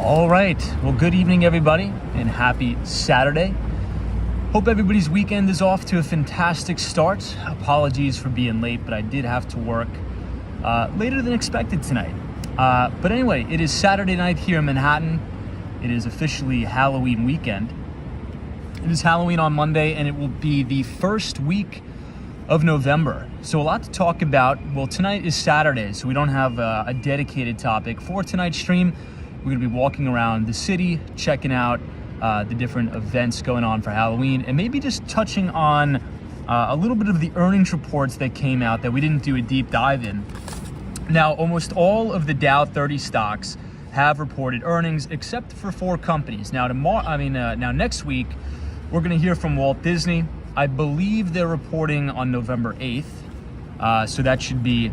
All right, well, good evening, everybody, and happy Saturday. Hope everybody's weekend is off to a fantastic start. Apologies for being late, but I did have to work later than expected tonight. But anyway, it is Saturday night here in Manhattan. It is officially Halloween weekend. It is Halloween on Monday, and it will be the first week of November. So a lot to talk about. Well, tonight is Saturday, so we don't have a dedicated topic for tonight's stream. We're gonna be walking around the city, checking out the different events going on for Halloween, and maybe just touching on a little bit of the earnings reports that came out that we didn't do a deep dive in. Now, almost all of the Dow 30 stocks have reported earnings except for 4 companies. Now, now next week, we're gonna hear from Walt Disney. I believe they're reporting on November 8th, so that should be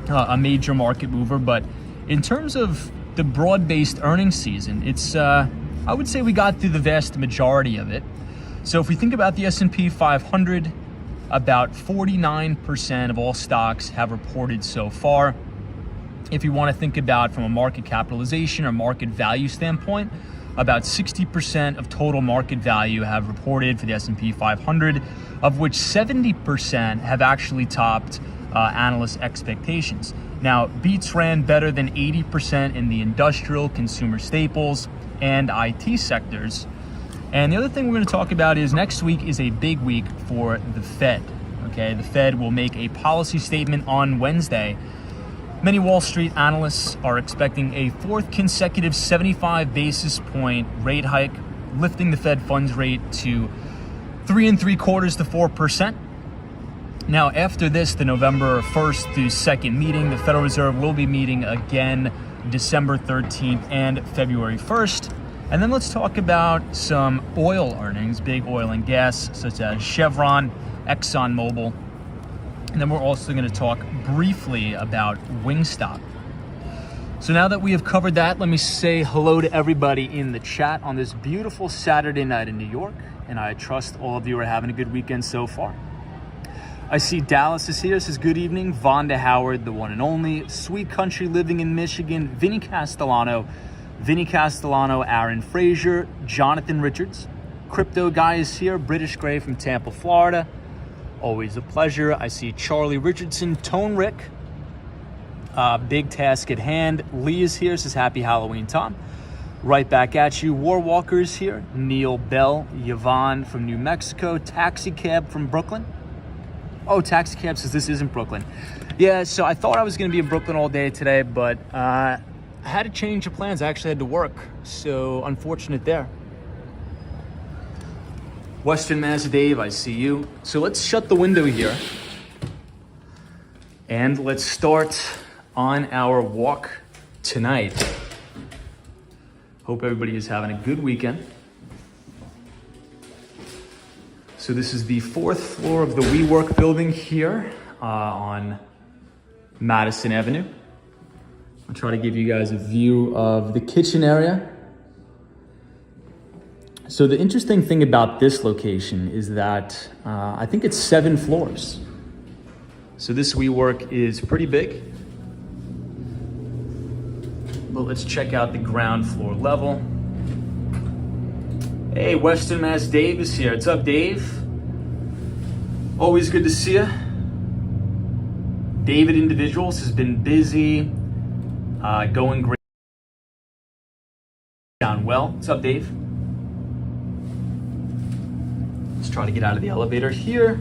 a major market mover. But in terms of the broad-based earnings season, it's I would say we got through the vast majority of it. So if we think about the S&P 500, about 49% of all stocks have reported so far. If you want to think about from a market capitalization or market value standpoint, about 60% of total market value have reported for the S&P 500, of which 70% have actually topped analyst expectations. Now, beats ran better than 80% in the industrial, consumer staples, and IT sectors. And the other thing we're going to talk about is next week is a big week for the Fed. Okay, the Fed will make a policy statement on Wednesday. Many Wall Street analysts are expecting a 4th consecutive 75 basis point rate hike, lifting the Fed funds rate to 3.75% to 4%. Now, after this, the November 1st through 2nd meeting, the Federal Reserve will be meeting again December 13th and February 1st. And then let's talk about some oil earnings, big oil and gas, such as Chevron, ExxonMobil. And then we're also going to talk briefly about Wingstop. So now that we have covered that, let me say hello to everybody in the chat on this beautiful Saturday night in New York. And I trust all of you are having a good weekend so far. I see Dallas is here, says good evening. Vonda Howard, the one and only. Sweet Country living in Michigan. Vinny Castellano, Aaron Frazier, Jonathan Richards. Crypto Guy is here. British Gray from Tampa, Florida. Always a pleasure. I see Charlie Richardson, Tone Rick. Big task at hand. Lee is here, says happy Halloween, Tom. Right back at you. War Walker is here. Neil Bell, Yvonne from New Mexico. Taxi Cab from Brooklyn. Oh, Taxi Cab says this isn't Brooklyn. Yeah, so I thought I was going to be in Brooklyn all day today, but I had to change the plans. I actually had to work, so unfortunate there. Western Mass Dave, I see you. So let's shut the window here and let's start on our walk tonight. Hope everybody is having a good weekend. So this is the 4th floor of the WeWork building here on Madison Avenue. I'll try to give you guys a view of the kitchen area. So the interesting thing about this location is that I think it's 7 floors. So this WeWork is pretty big. But let's check out the ground floor level. Hey, Western Mass Dave is here. What's up, Dave? Always good to see you. David Individuals has been busy, going great. Down well. What's up, Dave? Let's try to get out of the elevator here.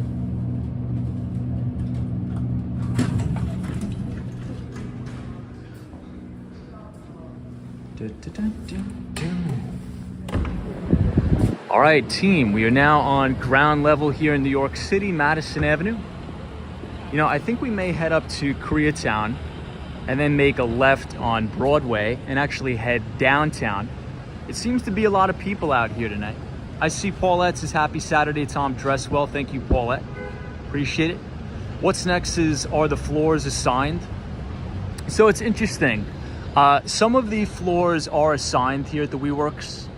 All right, team, we are now on ground level here in New York City, Madison Avenue. You know, I think we may head up to Koreatown and then make a left on Broadway and actually head downtown. It seems to be a lot of people out here tonight. I see Paulette says happy Saturday, Tom. Dress well. Thank you, Paulette. Appreciate it. What's next are the floors assigned? So it's interesting. Some of the floors are assigned here at the WeWorks.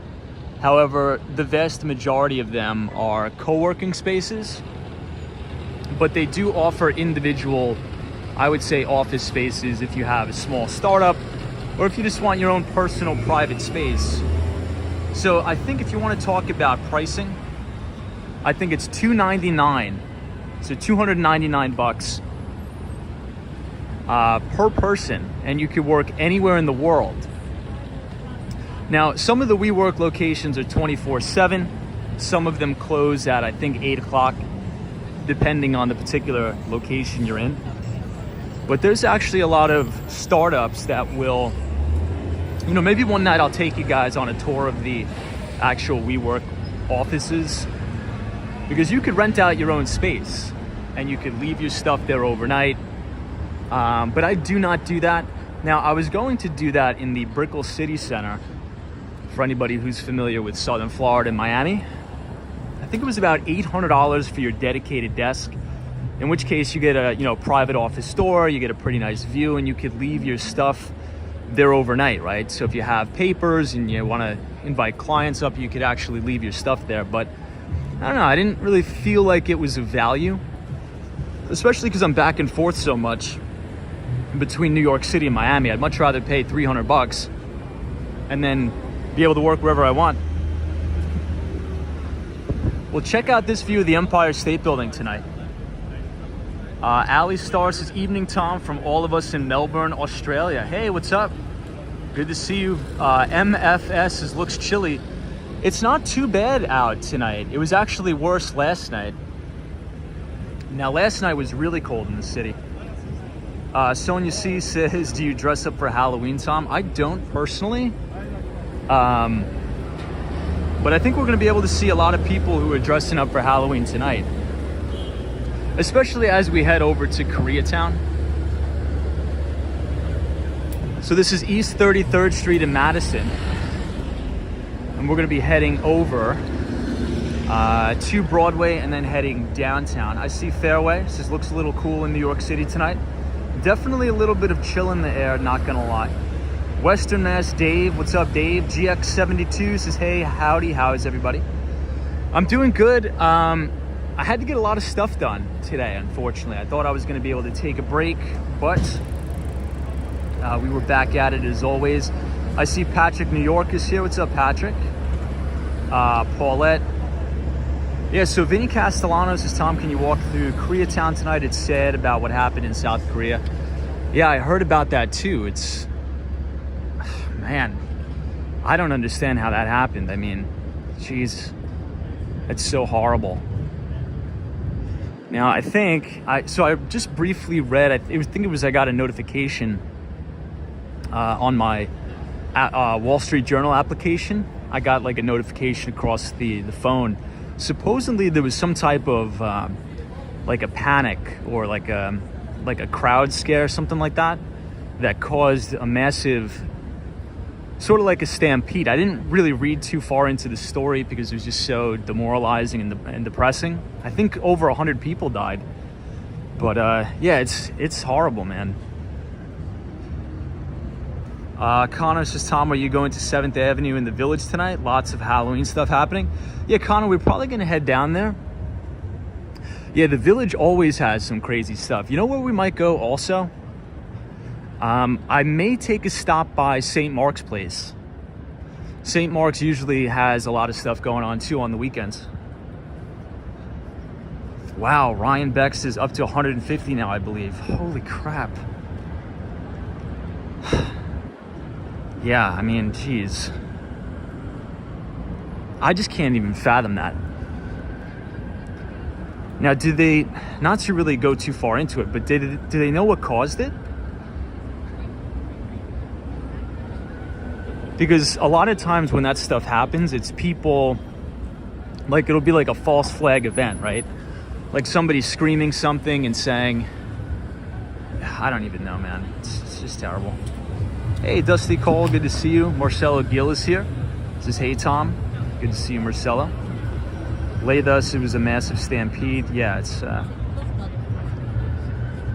However, the vast majority of them are co-working spaces, but they do offer individual, I would say, office spaces if you have a small startup or if you just want your own personal private space. So I think if you want to talk about pricing, I think it's $299, so 299 bucks per person, and you could work anywhere in the world. Now, some of the WeWork locations are 24/7. Some of them close at, I think, 8 o'clock, depending on the particular location you're in. But there's actually a lot of startups that will, maybe one night I'll take you guys on a tour of the actual WeWork offices, because you could rent out your own space and you could leave your stuff there overnight. But I do not do that. Now, I was going to do that in the Brickell City Center, for anybody who's familiar with Southern Florida and Miami. I think it was about $800 for your dedicated desk, in which case you get a private office door, you get a pretty nice view, and you could leave your stuff there overnight, right? So if you have papers and you want to invite clients up, you could actually leave your stuff there. But I don't know, I didn't really feel like it was of value, especially because I'm back and forth so much between New York City and Miami. I'd much rather pay $300 and then be able to work wherever I want. Well, check out this view of the Empire State Building tonight. Ali Star says, "Evening, Tom, from all of us in Melbourne, Australia." Hey, what's up? Good to see you. MFS says, "Looks chilly." It's not too bad out tonight. It was actually worse last night. Now, last night was really cold in the city. Sonia C says, "Do you dress up for Halloween, Tom?" I don't personally. But I think we're going to be able to see a lot of people who are dressing up for Halloween tonight, especially as we head over to Koreatown. So this is East 33rd Street in Madison, and we're going to be heading over to Broadway and then heading downtown. I see Fairway. This looks a little cool in New York City tonight. Definitely a little bit of chill in the air, not gonna lie. Western Mass Dave, what's up, Dave? GX72 says, "Hey, howdy, how is everybody?" I'm doing good. I had to get a lot of stuff done today, unfortunately. I thought I was gonna be able to take a break, but we were back at it as always. I see Patrick New York is here. What's up, Patrick? Paulette. Yeah, so Vinny Castellano says, "Tom, can you walk through Koreatown tonight? It's sad about what happened in South Korea." Yeah, I heard about that too. It's, man, I don't understand how that happened. I mean, geez, it's so horrible. Now, I think, I just briefly read, I think I got a notification on my Wall Street Journal application. I got like a notification across the phone. Supposedly there was some type of like a panic or like a crowd scare, something like that, that caused a massive, sort of like a stampede. I didn't really read too far into the story because it was just so demoralizing and depressing. I think over 100 people died. But yeah, it's horrible, man. Connor says, "Tom, are you going to 7th Avenue in the Village tonight? Lots of Halloween stuff happening." Yeah, Connor, we're probably going to head down there. Yeah, the Village always has some crazy stuff. You know where we might go also? I may take a stop by St. Mark's Place. St. Mark's usually has a lot of stuff going on too on the weekends. Wow, Ryan Bex is up to 150 now, I believe. Holy crap. Yeah, I mean, geez. I just can't even fathom that. Now, did they, not to really go too far into it, but do they know what caused it? Because a lot of times when that stuff happens, it's people, like it'll be like a false flag event, right? Like somebody screaming something and saying, I don't even know, man. It's just terrible. Hey, Dusty Cole, good to see you. Marcelo Gill is here. Says, "Hey, Tom, good to see you, Marcelo." Thus, it was a massive stampede. Yeah,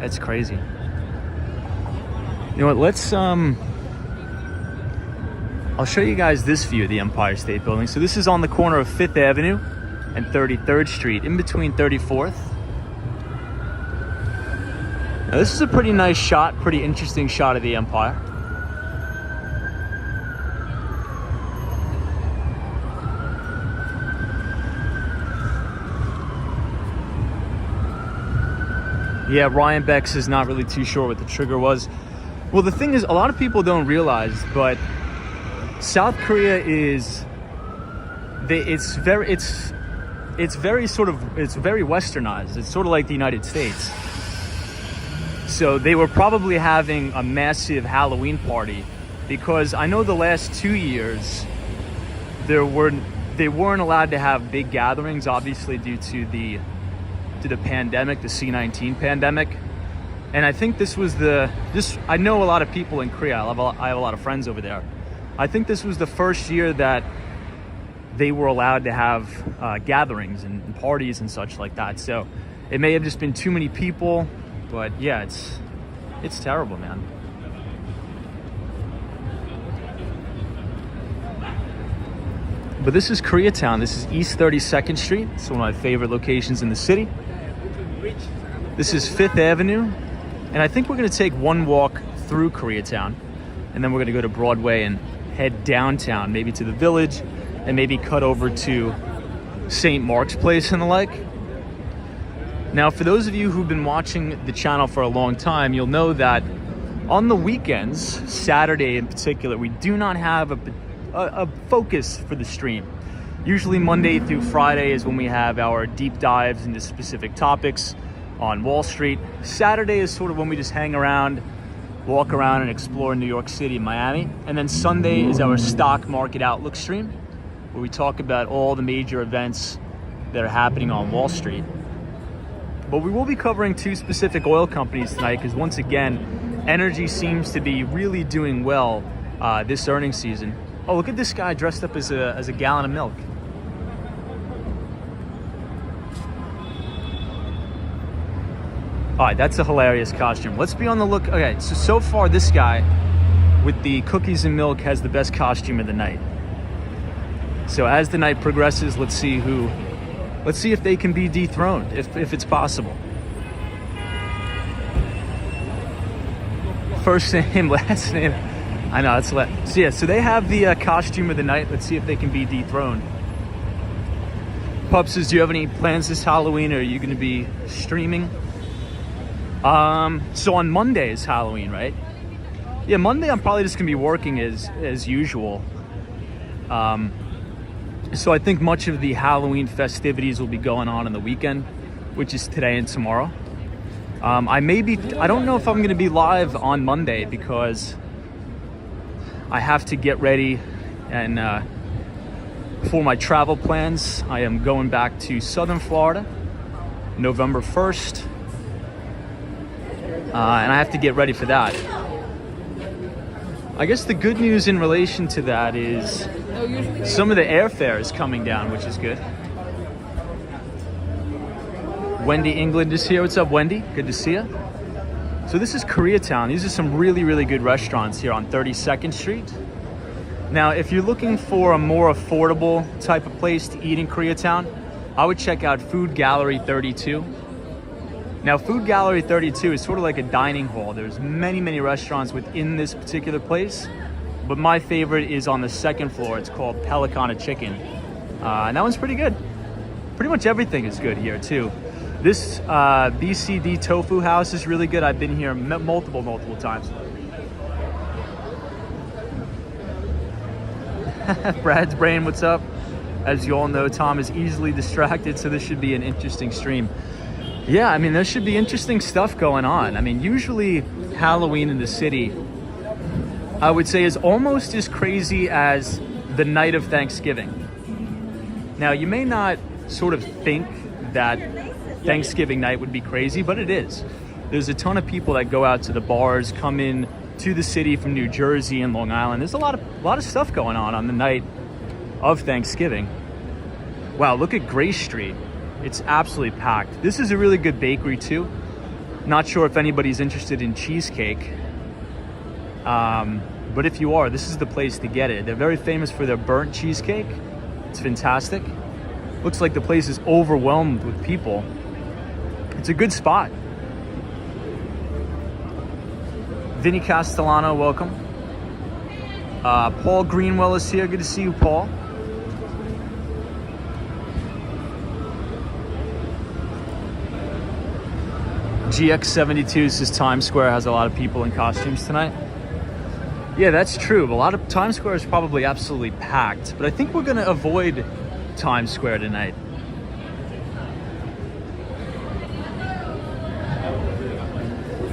it's crazy. You know what? Let's I'll show you guys this view of the Empire State Building. So this is on the corner of 5th Avenue and 33rd Street, in between 34th. Now, this is a pretty nice shot, pretty interesting shot of the Empire. Yeah, Ryan Bex is not really too sure what the trigger was. Well, the thing is, a lot of people don't realize, but South Korea is, it's very westernized. It's sort of like the United States. So they were probably having a massive Halloween party, because I know the last 2 years they weren't allowed to have big gatherings, obviously due to the pandemic, the C-19 pandemic. And I think this was I know a lot of people in Korea. I have a lot of friends over there. I think this was the first year that they were allowed to have gatherings and parties and such like that. So it may have just been too many people, but yeah, it's terrible, man. But this is Koreatown. This is East 32nd Street. It's one of my favorite locations in the city. This is 5th Avenue. And I think we're gonna take one walk through Koreatown, and then we're gonna go to Broadway and head downtown, maybe to the Village, and maybe cut over to St. Mark's Place and the like. Now, for those of you who've been watching the channel for a long time, you'll know that on the weekends, Saturday in particular, we do not have a focus for the stream. Usually Monday through Friday is when we have our deep dives into specific topics on Wall Street. Saturday is sort of when we just hang around, walk around and explore New York City and Miami. And then Sunday is our stock market outlook stream, where we talk about all the major events that are happening on Wall Street. But we will be covering two specific oil companies tonight, because once again, energy seems to be really doing well this earnings season. Oh, look at this guy dressed up as a gallon of milk. All right, that's a hilarious costume. Let's be on the look. Okay, so far this guy with the cookies and milk has the best costume of the night. So as the night progresses, let's see if they can be dethroned, if it's possible. First name, last name. I know, it's so yeah, so they have the costume of the night. Let's see if they can be dethroned. Pup says, do you have any plans this Halloween, or are you gonna be streaming? So on Monday is Halloween, right? Yeah, Monday I'm probably just gonna be working as usual. So I think much of the Halloween festivities will be going on the weekend, which is today and tomorrow. I don't know if I'm gonna be live on Monday, because I have to get ready and for my travel plans. I am going back to Southern Florida November 1st. And I have to get ready for that. I guess the good news in relation to that is some of the airfare is coming down, which is good. Wendy England is here. What's up, Wendy? Good to see you. So this is Koreatown. These are some really, really good restaurants here on 32nd Street. Now, if you're looking for a more affordable type of place to eat in Koreatown, I would check out Food Gallery 32. Now, Food Gallery 32 is sort of like a dining hall. There's many, many restaurants within this particular place, but my favorite is on the second floor. It's called Pelicana Chicken. And that one's pretty good. Pretty much everything is good here too. This BCD Tofu House is really good. I've been here multiple times. Brad's brain, what's up? As you all know, Tom is easily distracted, so this should be an interesting stream. Yeah, I mean, there should be interesting stuff going on. I mean, usually Halloween in the city, I would say, is almost as crazy as the night of Thanksgiving. Now, you may not sort of think that Thanksgiving night would be crazy, but it is. There's a ton of people that go out to the bars, come in to the city from New Jersey and Long Island. There's a lot of stuff going on the night of Thanksgiving. Wow, look at Grace Street. It's absolutely packed. This is a really good bakery too. Not sure if anybody's interested in cheesecake. But if you are, this is the place to get it. They're very famous for their burnt cheesecake. It's fantastic. Looks like the place is overwhelmed with people. It's a good spot. Vinny Castellano, welcome. Paul Greenwell is here. Good to see you, Paul. GX72 says Times Square has a lot of people in costumes tonight. Yeah, that's true. A lot of Times Square is probably absolutely packed, but I think we're gonna avoid Times Square tonight.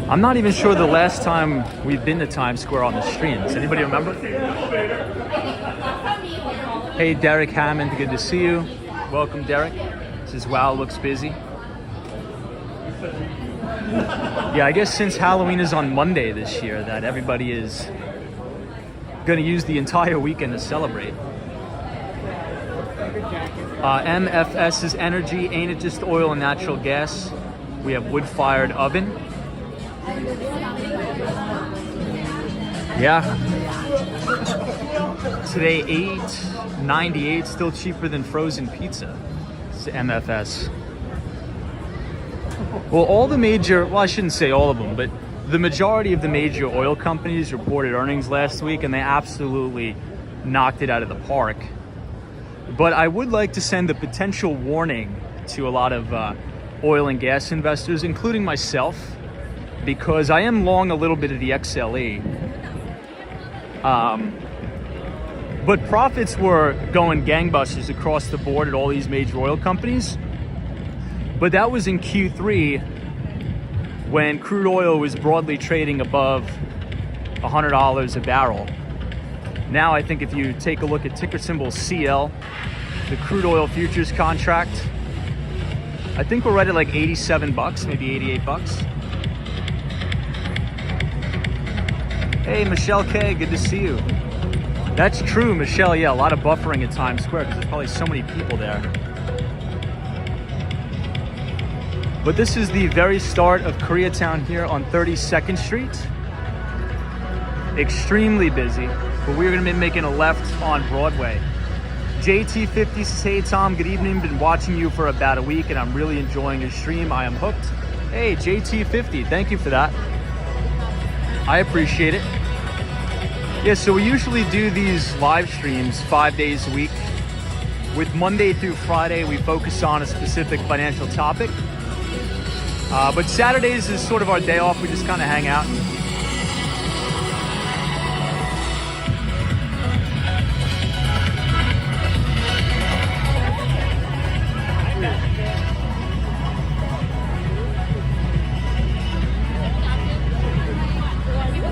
I'm not even sure the last time we've been to Times Square on the stream. Does anybody remember? Hey, Derek Hammond, good to see you. Welcome, Derek. Says, wow, looks busy. Yeah, I guess since Halloween is on Monday this year, that everybody is gonna use the entire weekend to celebrate. MFS is energy, ain't it just oil and natural gas? We have wood-fired oven. Yeah. Today, $8.98, still cheaper than frozen pizza. It's MFS. Well, all the major, well, I shouldn't say all of them, but the majority of the major oil companies reported earnings last week, and they absolutely knocked it out of the park. But I would like to send a potential warning to a lot of oil and gas investors, including myself, because I am long a little bit of the XLE. But profits were going gangbusters across the board at all these major oil companies. But that was in Q3 when crude oil was broadly trading above $100 a barrel. Now I think if you take a look at ticker symbol CL, the crude oil futures contract, I think we're right at like 87 bucks, maybe 88 bucks. Hey, Michelle K, good to see you. That's true, Michelle. Yeah, a lot of buffering at Times Square because there's probably so many people there. But this is the very start of Koreatown here on 32nd Street. Extremely busy, but we're gonna be making a left on Broadway. JT50 says, hey Tom, good evening. Been watching you for about a week and I'm really enjoying your stream. I am hooked. Hey, JT50, thank you for that. I appreciate it. Yeah, so we usually do these live streams 5 days a week. With Monday through Friday, we focus on a specific financial topic. But Saturdays is sort of our day off. We just kind of hang out.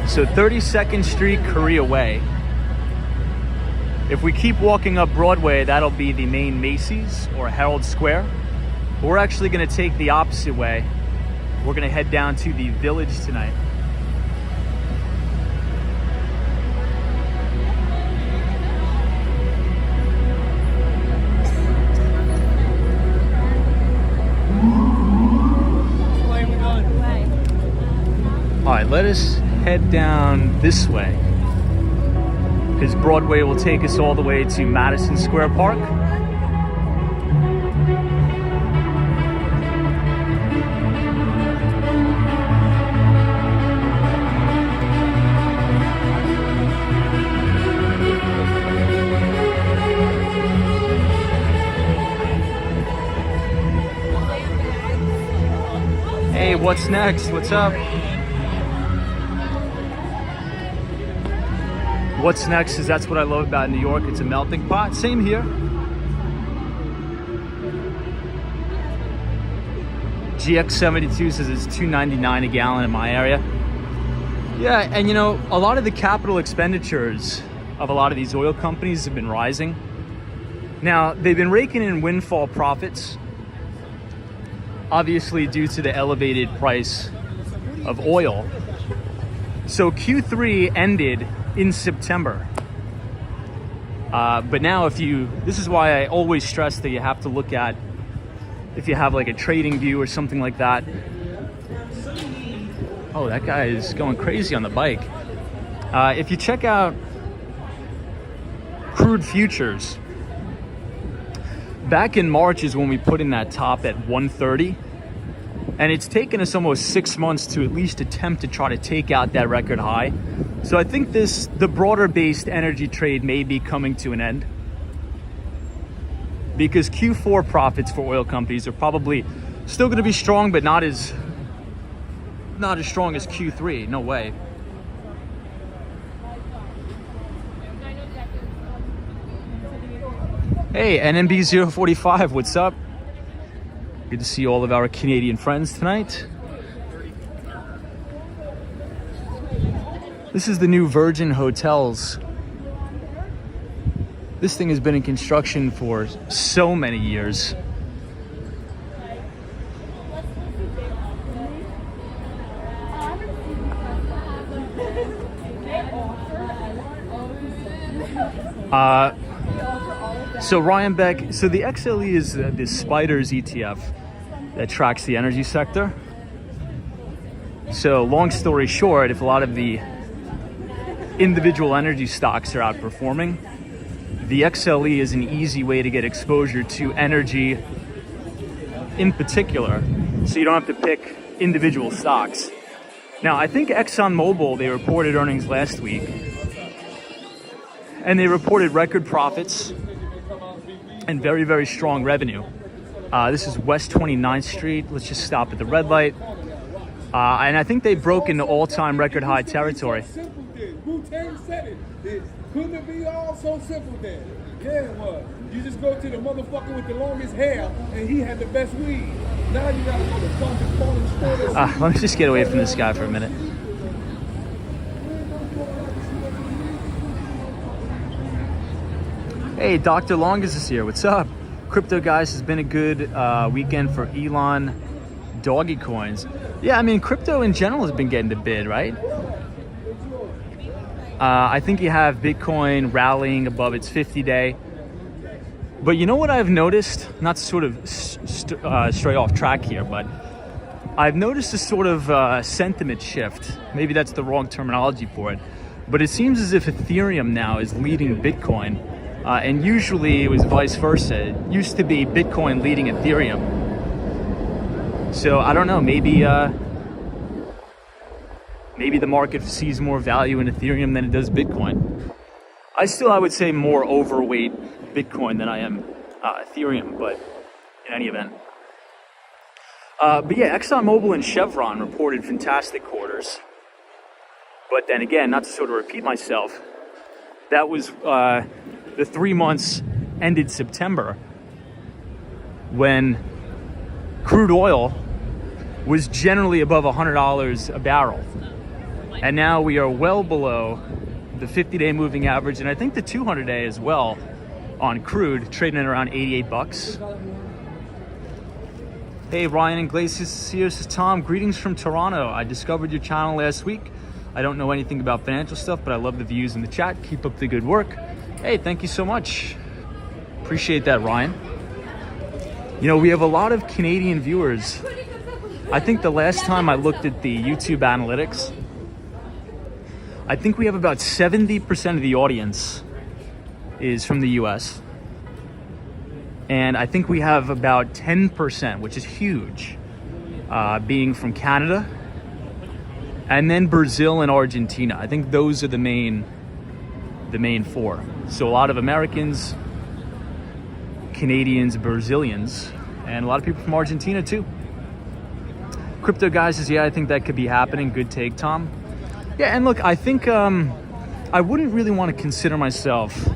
So 32nd Street, Korea Way. If we keep walking up Broadway, that'll be the main Macy's or Herald Square. But we're actually gonna take the opposite way. We're gonna head down to the Village tonight. All right, let us head down this way because Broadway will take us all the way to Madison Square Park. Hey, what's next? What's up? What's next is that's what I love about New York. It's a melting pot. Same here. GX72 says it's $2.99 a gallon in my area. Yeah, and you know, a lot of the capital expenditures of a lot of these oil companies have been rising. Now, they've been raking in windfall profits, obviously due to the elevated price of oil. So Q3 ended in September. But now this is why I always stress that you have to look at, if you have like a trading view or something like that. Oh, that guy is going crazy on the bike. If you check out crude futures, back in March is when we put in that top at 130. And it's taken us almost 6 months to at least attempt to try to take out that record high. So I think the broader based energy trade may be coming to an end because Q4 profits for oil companies are probably still going to be strong, but not as not as strong as Q3, no way. Hey, NMB 045, what's up? Good to see all of our Canadian friends tonight. This is the new Virgin Hotels. This thing has been in construction for so many years. So Ryan Beck, so the XLE is the Spiders ETF that tracks the energy sector. So long story short, if a lot of the individual energy stocks are outperforming, the XLE is an easy way to get exposure to energy in particular, so you don't have to pick individual stocks. Now, I think ExxonMobil, they reported earnings last week, and they reported record profits and very, very strong revenue. This is West 29th Street. Let's just stop at the red light. And I think they broke into all-time record high territory. Wu-Tang said it. Couldn't it be all so simple then? Yeah, it was. You just go to the motherfucker with the longest hair, and he had the best weed. Now you gotta go to fucking Polish store. Let me just get away from this guy for a minute. Hey, Dr. Longus is here. What's up? Crypto guys, has been a good weekend for Elon doggy coins. Yeah, I mean, crypto in general has been getting the bid, right? I think you have Bitcoin rallying above its 50-day. But you know what I've noticed? Not to sort of stray off track here, but I've noticed a sort of sentiment shift. Maybe that's the wrong terminology for it. But it seems as if Ethereum now is leading Bitcoin. And usually it was vice versa. It used to be Bitcoin leading Ethereum. So I don't know, maybe the market sees more value in Ethereum than it does Bitcoin. I would say more overweight Bitcoin than I am Ethereum, but in any event. But yeah, ExxonMobil and Chevron reported fantastic quarters. But then again, not to sort of repeat myself, that was the 3 months ended September when crude oil was generally above $100 a barrel. And now we are well below the 50-day moving average, and I think the 200-day as well on crude, trading at around 88 bucks. Hey, Ryan Iglesias here. This is Tom. Greetings from Toronto. I discovered your channel last week. I don't know anything about financial stuff, but I love the views in the chat. Keep up the good work. Hey, thank you so much. Appreciate that, Ryan. You know, we have a lot of Canadian viewers. I think the last time I looked at the YouTube analytics, I think we have about 70% of the audience is from the US. And I think we have about 10%, which is huge, being from Canada, and then Brazil and Argentina. I think those are the main four. So a lot of Americans, Canadians, Brazilians, and a lot of people from Argentina too. Crypto guys says, yeah, I think that could be happening. Good take, Tom. Yeah, and look, I think I wouldn't really want to consider myself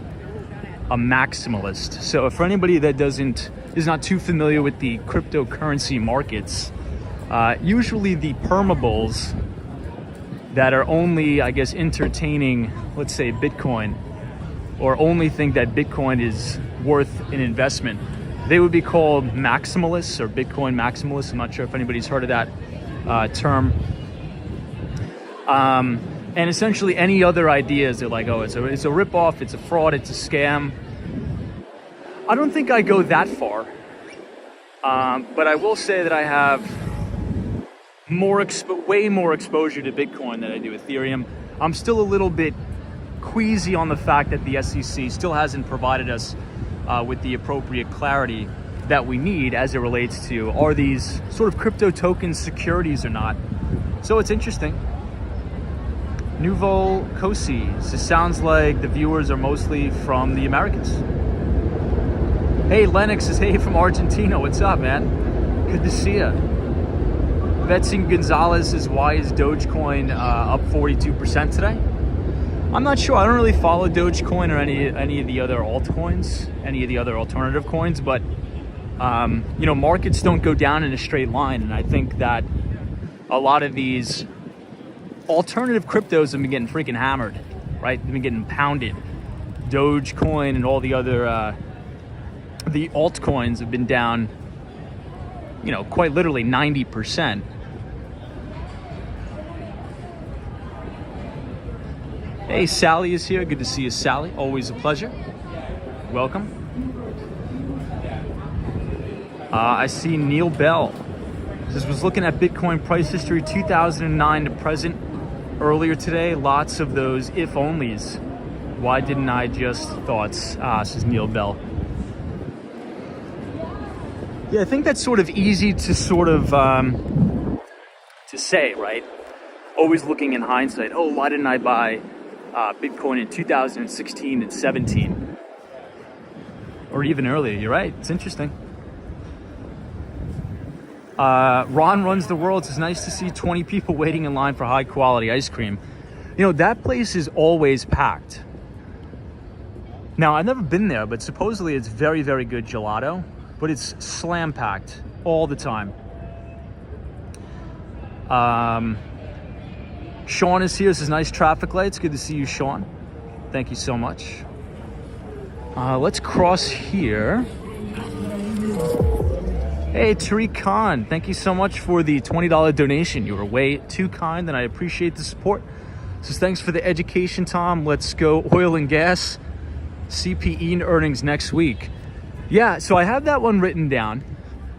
a maximalist. So for anybody that is not too familiar with the cryptocurrency markets, usually the permabulls that are only, I guess, entertaining, let's say, Bitcoin, or only think that Bitcoin is worth an investment, they would be called maximalists or Bitcoin maximalists. I'm not sure if anybody's heard of that term. And essentially any other ideas, they're like, oh, it's a ripoff, it's a fraud, it's a scam. I don't think I go that far. But I will say that I have way more exposure to Bitcoin than I do Ethereum. I'm still a little bit queasy on the fact that the SEC still hasn't provided us with the appropriate clarity that we need as it relates to, are these sort of crypto tokens securities or not? So it's interesting. Nouveau Cosi, it sounds like the viewers are mostly from the Americans. Hey, Lennox is hey from Argentina. What's up, man? Good to see you. Betsy Gonzalez says, why is Dogecoin up 42% today? I'm not sure. I don't really follow Dogecoin or any of the other altcoins, any of the other alternative coins, but you know, markets don't go down in a straight line, and I think that a lot of these alternative cryptos have been getting freaking hammered, right? They've been getting pounded. Dogecoin and all the other the altcoins have been down, you know, quite literally 90%. Hey, Sally is here. Good to see you, Sally. Always a pleasure. Welcome. I see Neil Bell. This was looking at Bitcoin price history 2009 to present earlier today. Lots of those if-onlys. Why didn't I just thoughts? Says Neil Bell. Yeah, I think that's sort of easy to sort of to say, right? Always looking in hindsight. Oh, why didn't I buy Bitcoin in 2016 and 17? Or even earlier. You're right. It's interesting. Ron Runs the World. It's nice to see 20 people waiting in line for high quality ice cream. You know, that place is always packed. Now, I've never been there, but supposedly it's very, very good gelato, but it's slam packed all the time. Sean is here. This is nice traffic lights. Good to see you, Sean. Thank you so much. Let's cross here. Hey, Tariq Khan, thank you so much for the $20 donation. You were way too kind, and I appreciate the support. So thanks for the education, Tom. Let's go oil and gas. CPE earnings next week. Yeah, so I have that one written down.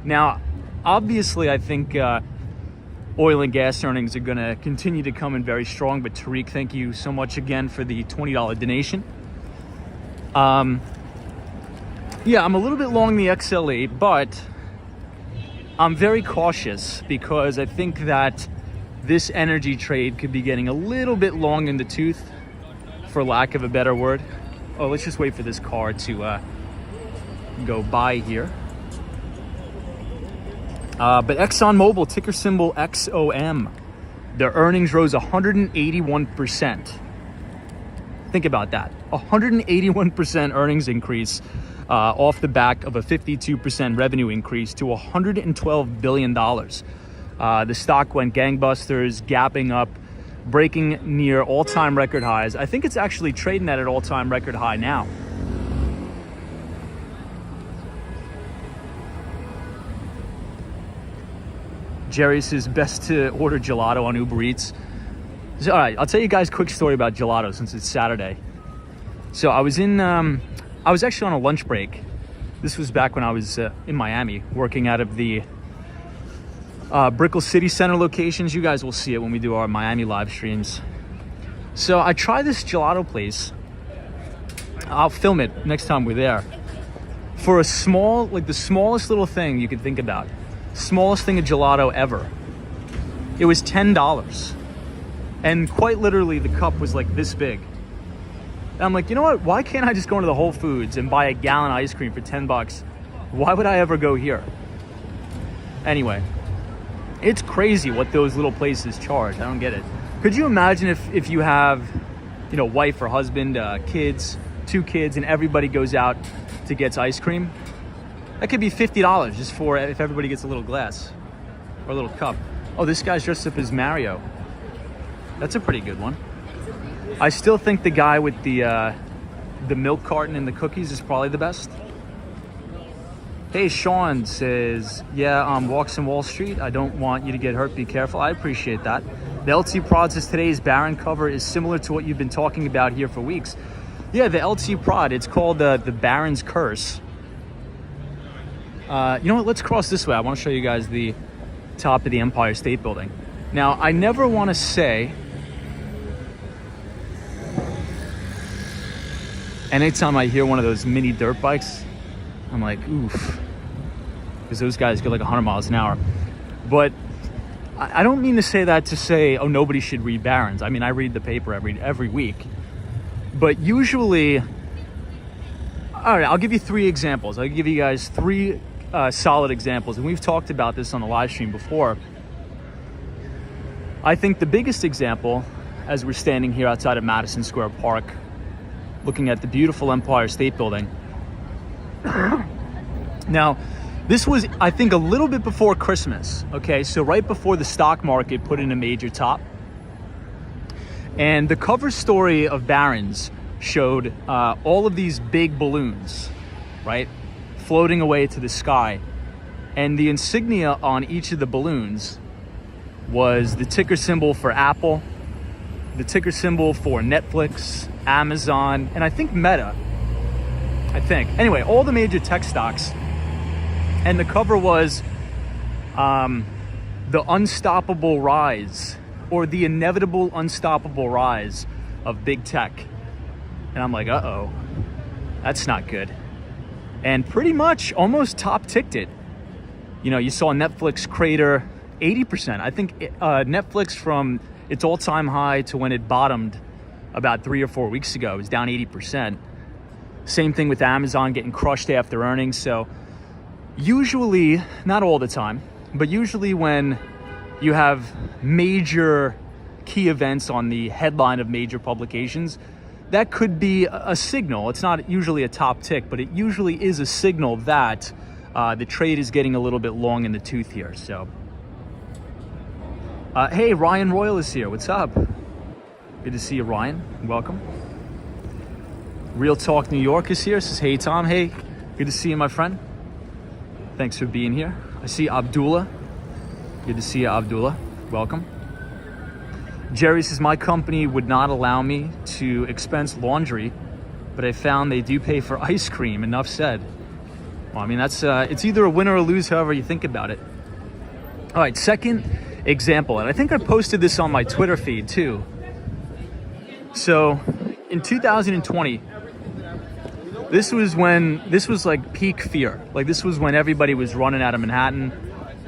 Now, obviously, I think oil and gas earnings are going to continue to come in very strong. But Tariq, thank you so much again for the $20 donation. Yeah, I'm a little bit long the XLE, but I'm very cautious because I think that this energy trade could be getting a little bit long in the tooth, for lack of a better word. Oh, let's just wait for this car to go by here. But ExxonMobil, ticker symbol XOM, their earnings rose 181%. Think about that. 181% earnings increase off the back of a 52% revenue increase to $112 billion. The stock went gangbusters, gapping up, breaking near all-time record highs. I think it's actually trading at an all-time record high now. Jerry says best to order gelato on Uber Eats. So, all right, I'll tell you guys a quick story about gelato since it's Saturday. So I was actually on a lunch break. This was back when I was in Miami, working out of the Brickell City Center locations. You guys will see it when we do our Miami live streams. So I tried this gelato place. I'll film it next time we're there. For a small, like the smallest little thing you could think about. Smallest thing of gelato ever. It was $10. And quite literally the cup was like this big. And I'm like, you know what? Why can't I just go into the Whole Foods and buy a gallon of ice cream for $10? Why would I ever go here? Anyway, it's crazy what those little places charge. I don't get it. Could you imagine if you have, you know, wife or husband, kids, 2 kids, and everybody goes out to get ice cream? That could be $50 just for if everybody gets a little glass or a little cup. Oh, this guy's dressed up as Mario. That's a pretty good one. I still think the guy with the milk carton and the cookies is probably the best. Hey, Sean says, yeah, walks in Wall Street. I don't want you to get hurt. Be careful. I appreciate that. The LT Prod says today's Baron cover is similar to what you've been talking about here for weeks. Yeah, the LT Prod, it's called the Baron's Curse. You know what? Let's cross this way. I want to show you guys the top of the Empire State Building. Now, I never want to say, anytime I hear one of those mini dirt bikes, I'm like, oof, because those guys go like 100 miles an hour. But I don't mean to say that to say, oh, nobody should read Barron's. I mean, I read the paper every week. But usually, all right, I'll give you 3 examples. I'll give you guys 3 solid examples. And we've talked about this on the live stream before. I think the biggest example, as we're standing here outside of Madison Square Park, looking at the beautiful Empire State Building. Now, this was, I think, a little bit before Christmas, okay? So right before the stock market put in a major top. And the cover story of Barron's showed all of these big balloons, right? Floating away to the sky. And the insignia on each of the balloons was the ticker symbol for Apple, the ticker symbol for Netflix, Amazon, and I think Meta. Anyway, all the major tech stocks. And the cover was the unstoppable rise, or the inevitable unstoppable rise of big tech. And I'm like, uh-oh, that's not good. And pretty much almost top ticked it. You know, you saw Netflix crater 80%. I think Netflix, from its all-time high to when it bottomed about 3 or 4 weeks ago, was down 80%. Same thing with Amazon getting crushed after earnings. So usually, not all the time, but usually when you have major key events on the headline of major publications, that could be a signal. It's not usually a top tick, but it usually is a signal that the trade is getting a little bit long in the tooth here. So, hey, Ryan Royal is here. What's up? Good to see you, Ryan. Welcome. Real Talk New York is here. Says, hey, Tom. Hey, good to see you, my friend. Thanks for being here. I see Abdullah. Good to see you, Abdullah. Welcome. Jerry says, my company would not allow me to expense laundry, but I found they do pay for ice cream. Enough said. Well, I mean, that's it's either a win or a lose, however you think about it. All right, second example, and I think I posted this on my Twitter feed too. So in 2020, this was like peak fear. Like, this was when everybody was running out of Manhattan.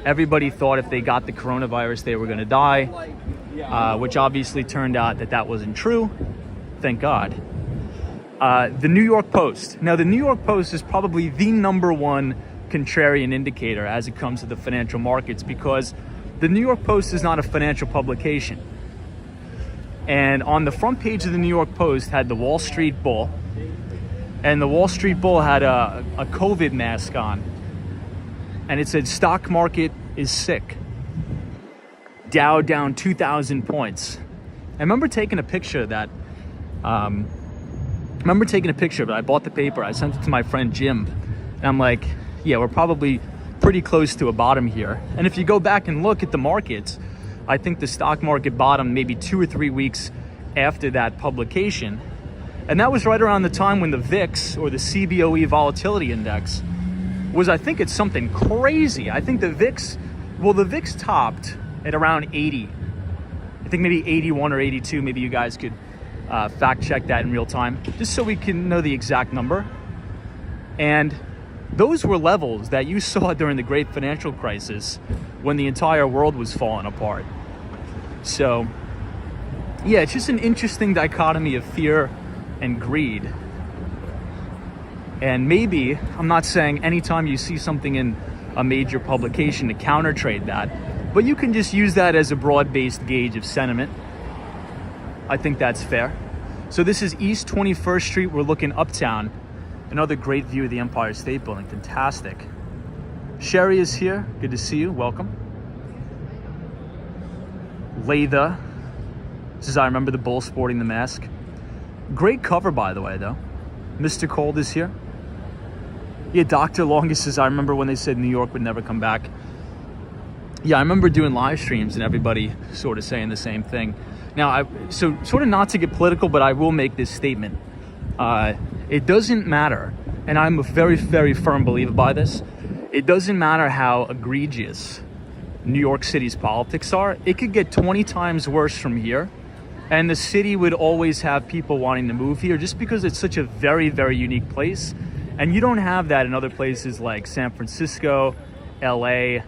Everybody thought if they got the coronavirus, they were going to die, which obviously turned out that wasn't true. Thank God. The New York Post. Now, the New York Post is probably the number one contrarian indicator as it comes to the financial markets, because the New York Post is not a financial publication. And on the front page of the New York Post had the Wall Street Bull, and the Wall Street Bull had a COVID mask on, and it said, stock market is sick. Dow down 2,000 points. I remember taking a picture of that. I bought the paper, I sent it to my friend Jim, and I'm like, yeah, we're probably pretty close to a bottom here. And if you go back and look at the markets, I think the stock market bottomed maybe 2 or 3 weeks after that publication. And that was right around the time when the VIX, or the CBOE Volatility Index, was, I think it's something crazy. I think the VIX topped at around 80. I think maybe 81 or 82. Maybe you guys could fact check that in real time, just so we can know the exact number. And those were levels that you saw during the great financial crisis when the entire world was falling apart. So yeah, it's just an interesting dichotomy of fear and greed. And maybe, I'm not saying anytime you see something in a major publication to counter trade that, but you can just use that as a broad-based gauge of sentiment. I think that's fair. So this is East 21st Street. We're looking uptown. Another great view of the Empire State Building. Fantastic. Sherry is here. Good to see you. Welcome. Latha says, I remember the bull sporting the mask. Great cover, by the way, though. Mr. Cold is here. Yeah, Dr. Longest says, I remember when they said New York would never come back. Yeah, I remember doing live streams and everybody sort of saying the same thing. Now, so sort of not to get political, but I will make this statement. It doesn't matter, and I'm a very, very firm believer by this. It doesn't matter how egregious New York City's politics are. It could get 20 times worse from here, and the city would always have people wanting to move here just because it's such a very, very unique place. And you don't have that in other places like San Francisco, LA.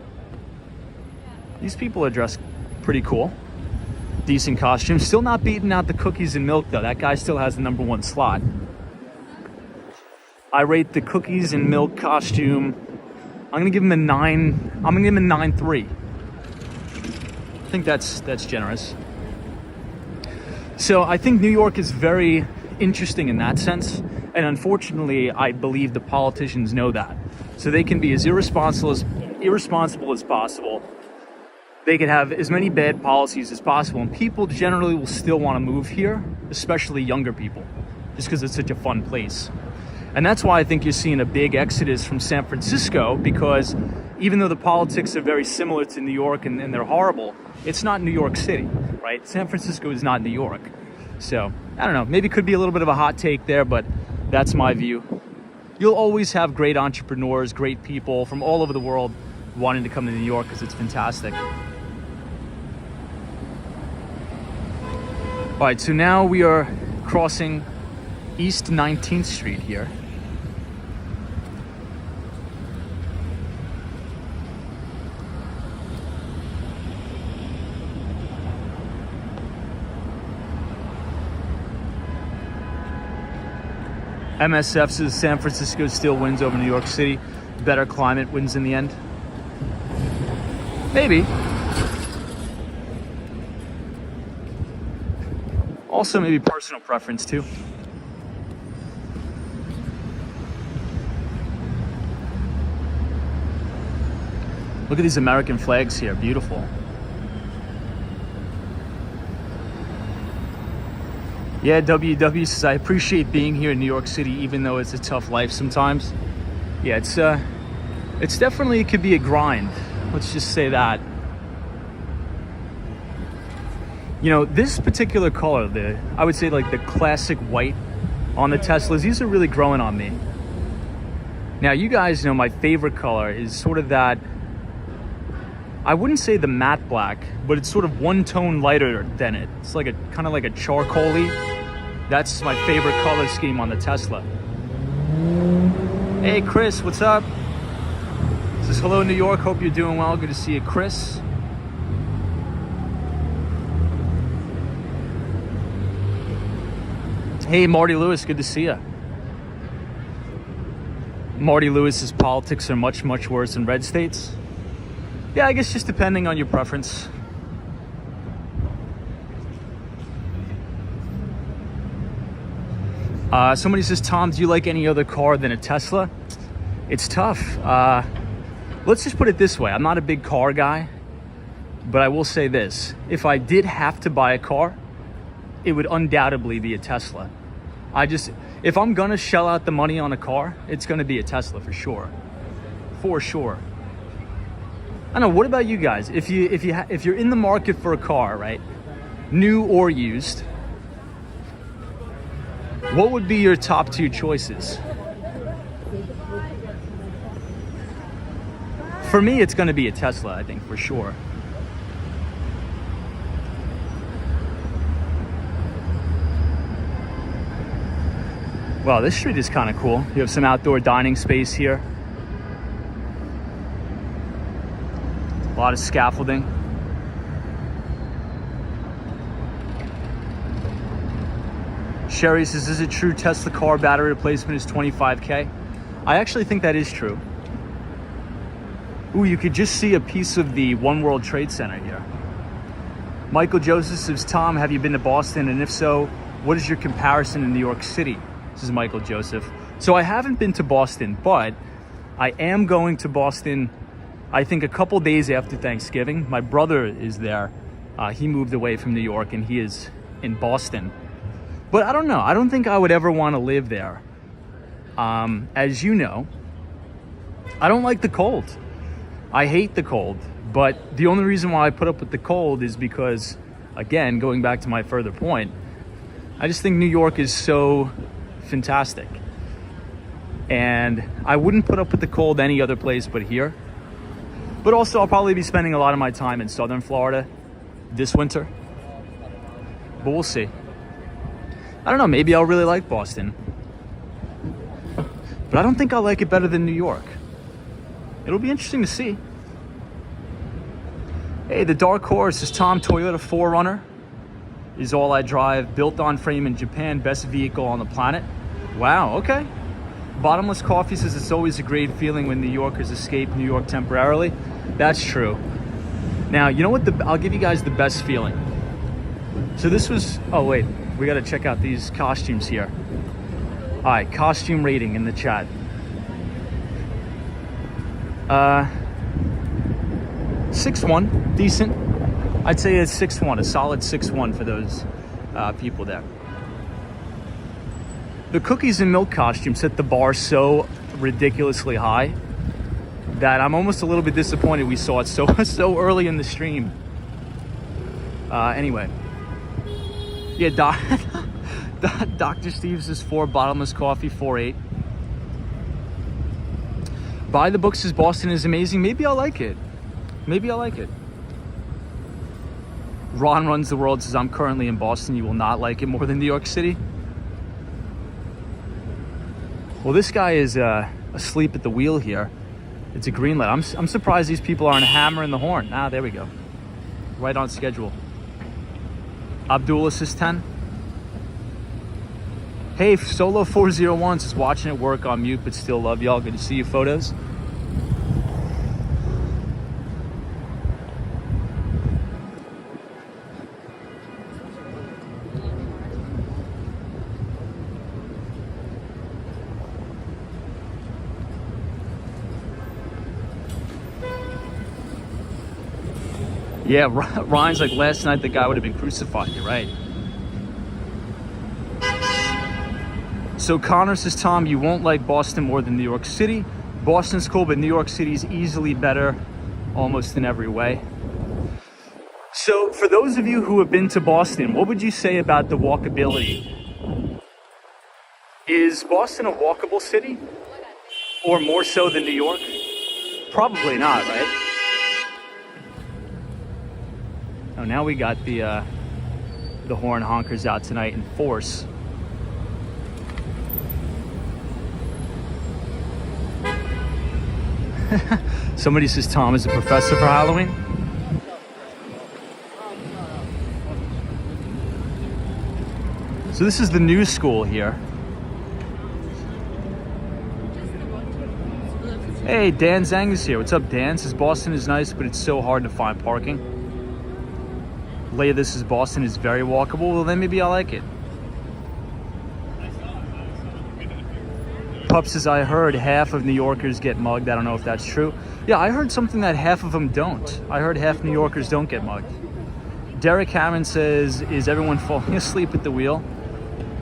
These people are dressed pretty cool. Decent costumes. Still not beating out the cookies and milk, though. That guy still has the #1 slot. I rate the cookies and milk costume, I'm gonna give him a 9. I'm gonna give him a 9.3. think that's generous. So I think New York is very interesting in that sense. And unfortunately, I believe the politicians know that. So they can be as irresponsible as possible. They can have as many bad policies as possible. And people generally will still want to move here, especially younger people, just because it's such a fun place. And that's why I think you're seeing a big exodus from San Francisco, because even though the politics are very similar to New York and they're horrible, it's not New York City, right? San Francisco is not New York. So, I don't know, maybe it could be a little bit of a hot take there, but that's my view. You'll always have great entrepreneurs, great people from all over the world wanting to come to New York because it's fantastic. All right, so now we are crossing East 19th Street here. MSF says San Francisco still wins over New York City. Better climate wins in the end. Maybe. Also maybe personal preference too. Look at these American flags here, beautiful. Yeah, WW says, I appreciate being here in New York City, even though it's a tough life sometimes. Yeah, it's definitely, it could be a grind. Let's just say that. You know, this particular color, I would say like the classic white on the Teslas, these are really growing on me. Now, you guys know my favorite color is sort of that, I wouldn't say the matte black, but it's sort of one tone lighter than it. It's like a kind of like a charcoaly. That's my favorite color scheme on the Tesla. Hey Chris, what's up? Says hello New York, hope you're doing well. Good to see you, Chris. Hey Marty Lewis, good to see you. Marty Lewis's politics are much, much worse in red states. Yeah, I guess just depending on your preference. Somebody says, Tom, do you like any other car than a Tesla? It's tough. Let's just put it this way. I'm not a big car guy, but I will say this. If I did have to buy a car, it would undoubtedly be a Tesla. If I'm gonna shell out the money on a car, it's gonna be a Tesla for sure. For sure. I don't know, what about you guys? If you're in the market for a car, right? New or used, what would be your top two choices? For me, it's going to be a Tesla, I think, for sure. Wow, this street is kind of cool. You have some outdoor dining space here. A lot of scaffolding. Sherry says, is it true Tesla car battery replacement is $25K? I actually think that is true. Ooh, you could just see a piece of the One World Trade Center here. Michael Joseph says, Tom, have you been to Boston? And if so, what is your comparison in New York City? This is Michael Joseph. So I haven't been to Boston, but I am going to Boston, I think a couple days after Thanksgiving. My brother is there. He moved away from New York and he is in Boston. But I don't know. I don't think I would ever want to live there. As you know, I don't like the cold. I hate the cold. But the only reason why I put up with the cold is because, again, going back to my further point, I just think New York is so fantastic. And I wouldn't put up with the cold any other place but here. But also, I'll probably be spending a lot of my time in southern Florida this winter. But we'll see. I don't know, maybe I'll really like Boston. But I don't think I'll like it better than New York. It'll be interesting to see. Hey, the Dark Horse is Tom. Toyota 4Runner is all I drive. Built on frame in Japan. Best vehicle on the planet. Wow, okay. Bottomless Coffee says it's always a great feeling when New Yorkers escape New York temporarily. That's true. Now, you know what? I'll give you guys the best feeling. So this was, oh wait, we got to check out these costumes here. All right, costume rating in the chat. 6-1, decent. I'd say it's 6-1, a solid 6-1 for those people there. The cookies and milk costume set the bar so ridiculously high that I'm almost a little bit disappointed we saw it so early in the stream. Anyway, yeah, Dr. Steve's is 4, bottomless coffee 4.8. Buy the book says Boston is amazing. Maybe I'll like it. Maybe I'll like it. Ron runs the world says I'm currently in Boston. You will not like it more than New York City. Well, this guy is asleep at the wheel here. It's a green light. I'm surprised these people aren't hammering the horn. Ah, there we go. Right on schedule. Abdullah says 10. Hey, Solo 401 says watching it work on mute, but still love y'all. Good to see you. Photos. Yeah, Ryan's like, last night the guy would have been crucified. You're right. So Connor says, Tom, you won't like Boston more than New York City. Boston's cool, but New York City is easily better almost in every way. So for those of you who have been to Boston, what would you say about the walkability? Is Boston a walkable city? Or more so than New York? Probably not, right? Oh, now we got the horn honkers out tonight in force. Somebody says Tom is a professor for Halloween. So this is the new school here. Hey, Dan Zhang is here. What's up, Dan? Says Boston is nice, but it's so hard to find parking. Leah, this is Boston is very walkable. Well, then maybe I like it. Pup says, I heard half of New Yorkers get mugged. I don't know if that's true. Yeah, I heard something that half of them don't. I heard half New Yorkers don't get mugged. Derek Cameron says, is everyone falling asleep at the wheel?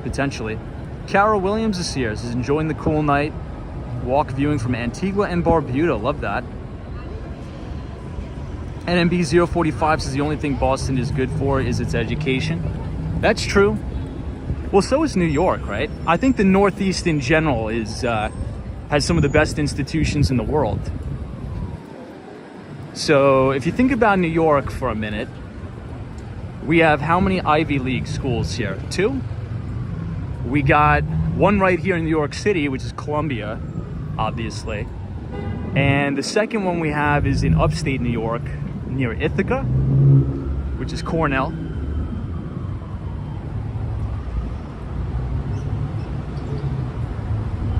Potentially. Carol Williams is here. Says, enjoying the cool night. Walk viewing from Antigua and Barbuda. Love that. NMB 045 says the only thing Boston is good for is its education. That's true. Well, so is New York, right? I think the Northeast in general has some of the best institutions in the world. So if you think about New York for a minute, we have how many Ivy League schools here? 2? We got one right here in New York City, which is Columbia, obviously. And the second one we have is in upstate New York, near Ithaca, which is Cornell.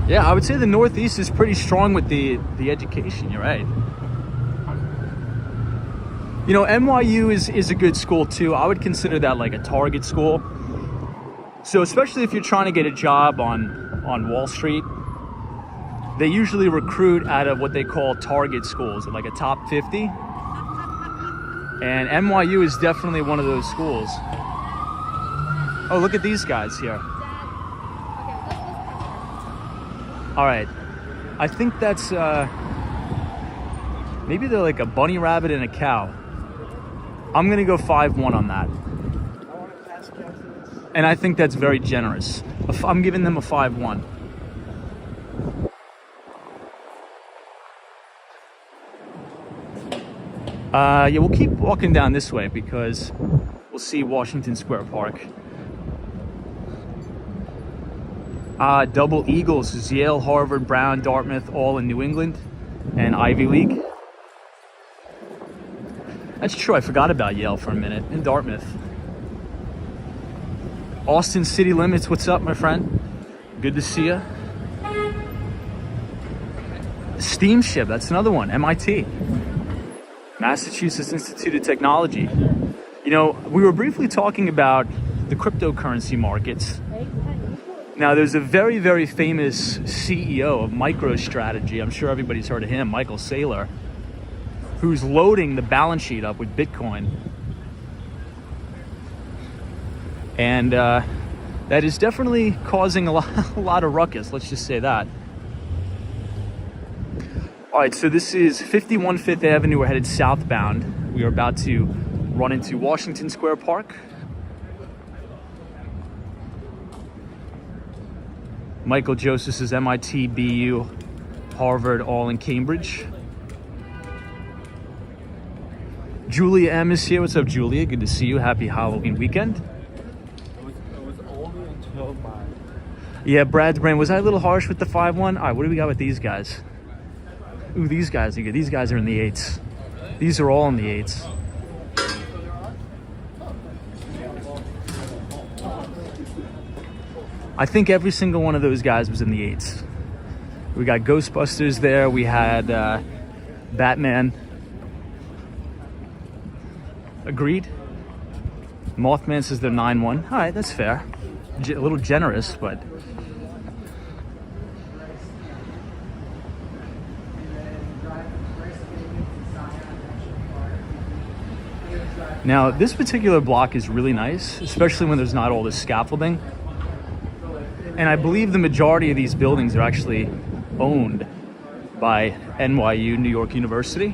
Yeah, I would say the Northeast is pretty strong with the education. You're right. You know, NYU is a good school too. I would consider that like a target school. So especially if you're trying to get a job on Wall Street, they usually recruit out of what they call target schools, like a top 50. And NYU is definitely one of those schools. Oh, look at these guys here. All right, I think that's, maybe they're like a bunny rabbit and a cow. I'm gonna go 5-1 on that. And I think that's very generous. I'm giving them a 5-1. Yeah, we'll keep walking down this way because we'll see Washington Square Park. Double Eagles is Yale, Harvard, Brown, Dartmouth, all in New England and Ivy League. That's true, I forgot about Yale for a minute, and Dartmouth. Austin City Limits, what's up, my friend? Good to see you. Steamship, that's another one, MIT. Massachusetts Institute of Technology. You know, we were briefly talking about the cryptocurrency markets. Now, there's a very, very famous CEO of MicroStrategy. I'm sure everybody's heard of him, Michael Saylor, who's loading the balance sheet up with Bitcoin. And that is definitely causing a lot of ruckus, let's just say that. All right, so this is 51 Fifth Avenue. We're headed southbound. We are about to run into Washington Square Park. Michael Joseph is MIT, BU, Harvard, all in Cambridge. Julia M is here. What's up, Julia? Good to see you. Happy Halloween weekend. It was only until my... Yeah, Brad's brain. Was I a little harsh with the 5-1? All right, what do we got with these guys? Ooh, these guys are good. These guys are in the 8s. These are all in the 8s. I think every single one of those guys was in the 8s. We got Ghostbusters there. We had Batman. Agreed. Mothman says they're 9-1. All right, that's fair. A little generous, but... Now, this particular block is really nice, especially when there's not all this scaffolding. And I believe the majority of these buildings are actually owned by NYU, New York University.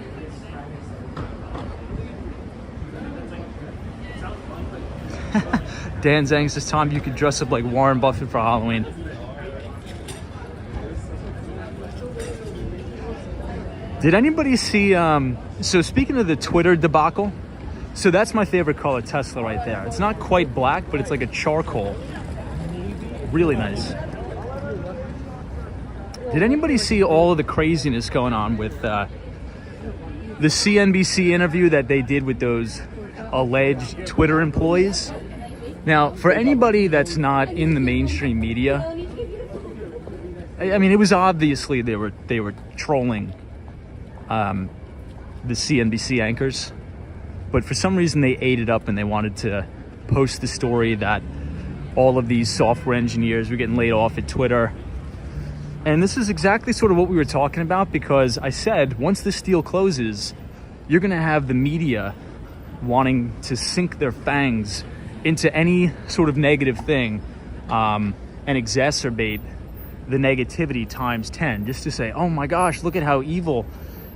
Dan Zhang says, Tom, you could dress up like Warren Buffett for Halloween. Did anybody see, so speaking of the Twitter debacle, so that's my favorite color Tesla right there. It's not quite black, but it's like a charcoal. Really nice. Did anybody see all of the craziness going on with the CNBC interview that they did with those alleged Twitter employees? Now, for anybody that's not in the mainstream media, I mean, it was obviously they were trolling the CNBC anchors, but for some reason they ate it up and they wanted to post the story that all of these software engineers were getting laid off at Twitter. And this is exactly sort of what we were talking about, because I said once this deal closes, you're going to have the media wanting to sink their fangs into any sort of negative thing and exacerbate the negativity times 10, just to say, oh my gosh, look at how evil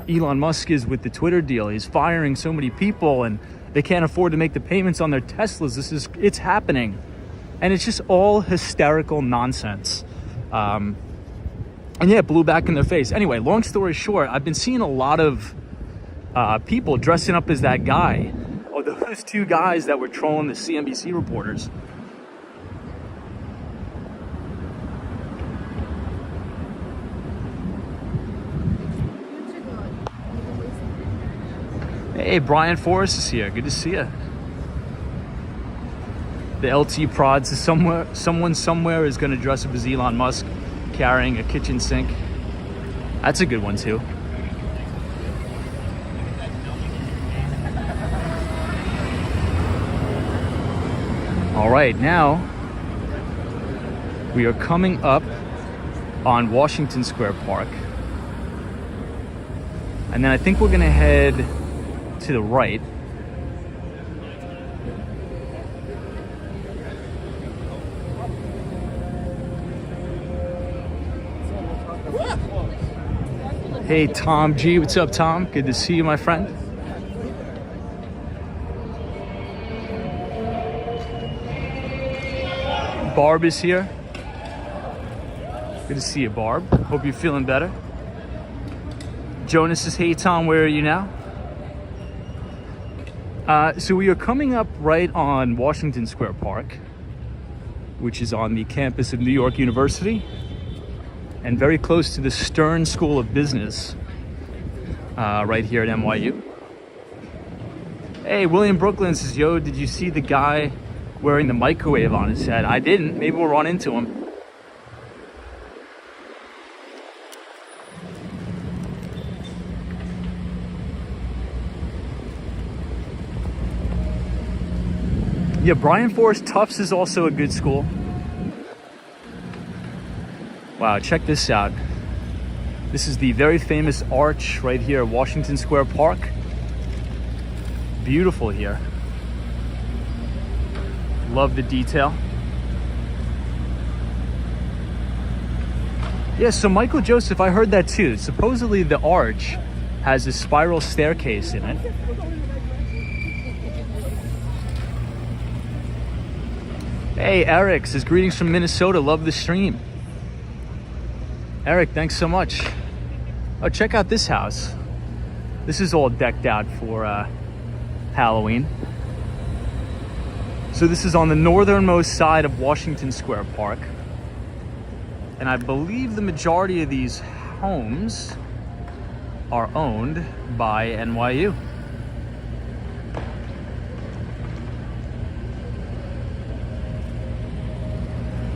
Elon Musk is with the Twitter deal. He's firing so many people and they can't afford to make the payments on their Teslas. It's happening. And it's just all hysterical nonsense. And yeah, it blew back in their face. Anyway, long story short, I've been seeing a lot of people dressing up as that guy, or those two guys that were trolling the CNBC reporters. Hey, Brian Forrest is here. Good to see you. The LT Prods is someone somewhere is going to dress up as Elon Musk carrying a kitchen sink. That's a good one too. All right, now we are coming up on Washington Square Park. And then I think we're going to head to the right. Hey, Tom G. What's up, Tom? Good to see you, my friend. Barb is here. Good to see you, Barb. Hope you're feeling better. Jonas says, hey, Tom, where are you now? So we are coming up right on Washington Square Park, which is on the campus of New York University, and very close to the Stern School of Business, right here at NYU. Hey, William Brooklyn says, yo, did you see the guy wearing the microwave on his head? I didn't. Maybe we'll run into him. Yeah, Bryan Forest Tufts is also a good school. Wow, check this out. This is the very famous arch right here at Washington Square Park. Beautiful here. Love the detail. Yeah, so Michael Joseph, I heard that too. Supposedly the arch has a spiral staircase in it. Hey, Eric says greetings from Minnesota. Love the stream. Eric, thanks so much. Oh, check out this house. This is all decked out for Halloween. So this is on the northernmost side of Washington Square Park. And I believe the majority of these homes are owned by NYU.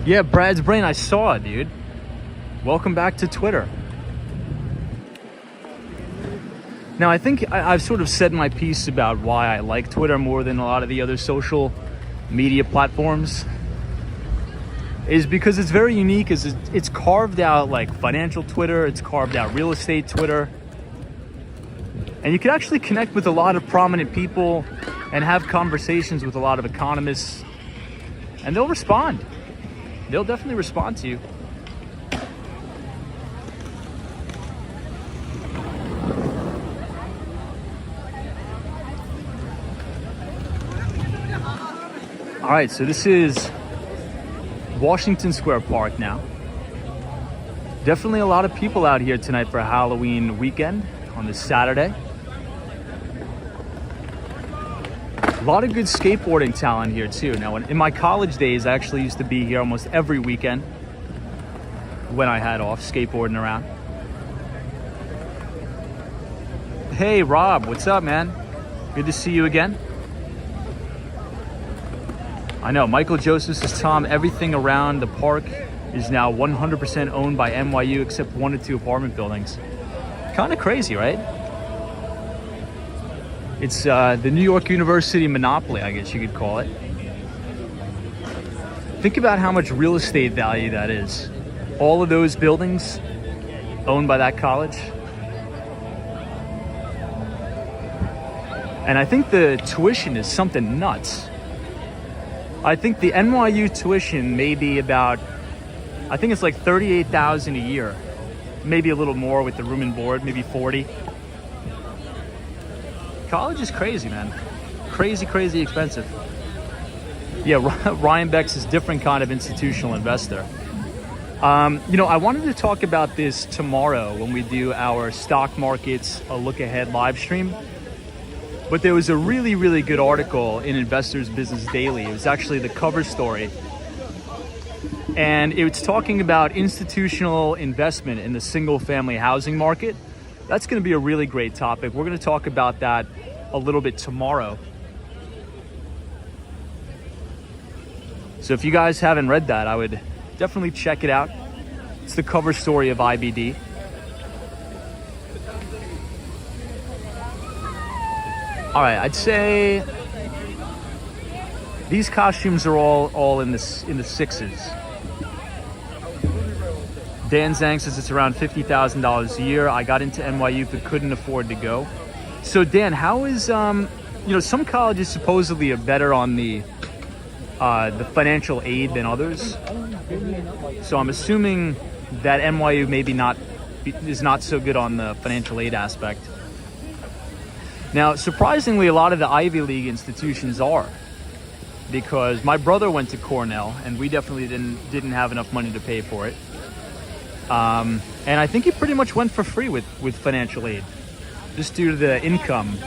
Yeah, Brad's Brain, I saw it, dude. Welcome back to Twitter. Now, I think I've sort of said my piece about why I like Twitter more than a lot of the other social media platforms. Is because it's very unique. It's carved out like financial Twitter, it's carved out real estate Twitter. And you can actually connect with a lot of prominent people and have conversations with a lot of economists. And they'll respond. They'll definitely respond to you. All right, so this is Washington Square Park now. Definitely a lot of people out here tonight for Halloween weekend on this Saturday. A lot of good skateboarding talent here too. Now, in my college days, I actually used to be here almost every weekend when I had off, skateboarding around. Hey, Rob, what's up, man? Good to see you again. I know, Michael Joseph says, Tom, everything around the park is now 100% owned by NYU except 1 or 2 apartment buildings. Kind of crazy, right? It's the New York University monopoly, I guess you could call it. Think about how much real estate value that is. All of those buildings owned by that college. And I think the tuition is something nuts. I think the NYU tuition may be about, I think it's like $38,000 a year. Maybe a little more with the room and board, maybe 40. College is crazy, man. Crazy, crazy expensive. Yeah, Ryan Beck's is a different kind of institutional investor. I wanted to talk about this tomorrow when we do our stock markets a look ahead live stream. But there was a really, really good article in Investors Business Daily. It was actually the cover story. And it's talking about institutional investment in the single family housing market. That's going to be a really great topic. We're going to talk about that a little bit tomorrow. So if you guys haven't read that, I would definitely check it out. It's the cover story of IBD. All right, I'd say these costumes are all in the sixes. Dan Zhang says it's around $50,000 a year. I got into NYU but couldn't afford to go. So Dan, how is some colleges supposedly are better on the financial aid than others. So I'm assuming that NYU maybe is not so good on the financial aid aspect. Now, surprisingly, a lot of the Ivy League institutions are, because my brother went to Cornell, and we definitely didn't have enough money to pay for it. And I think he pretty much went for free with financial aid, just due to the income.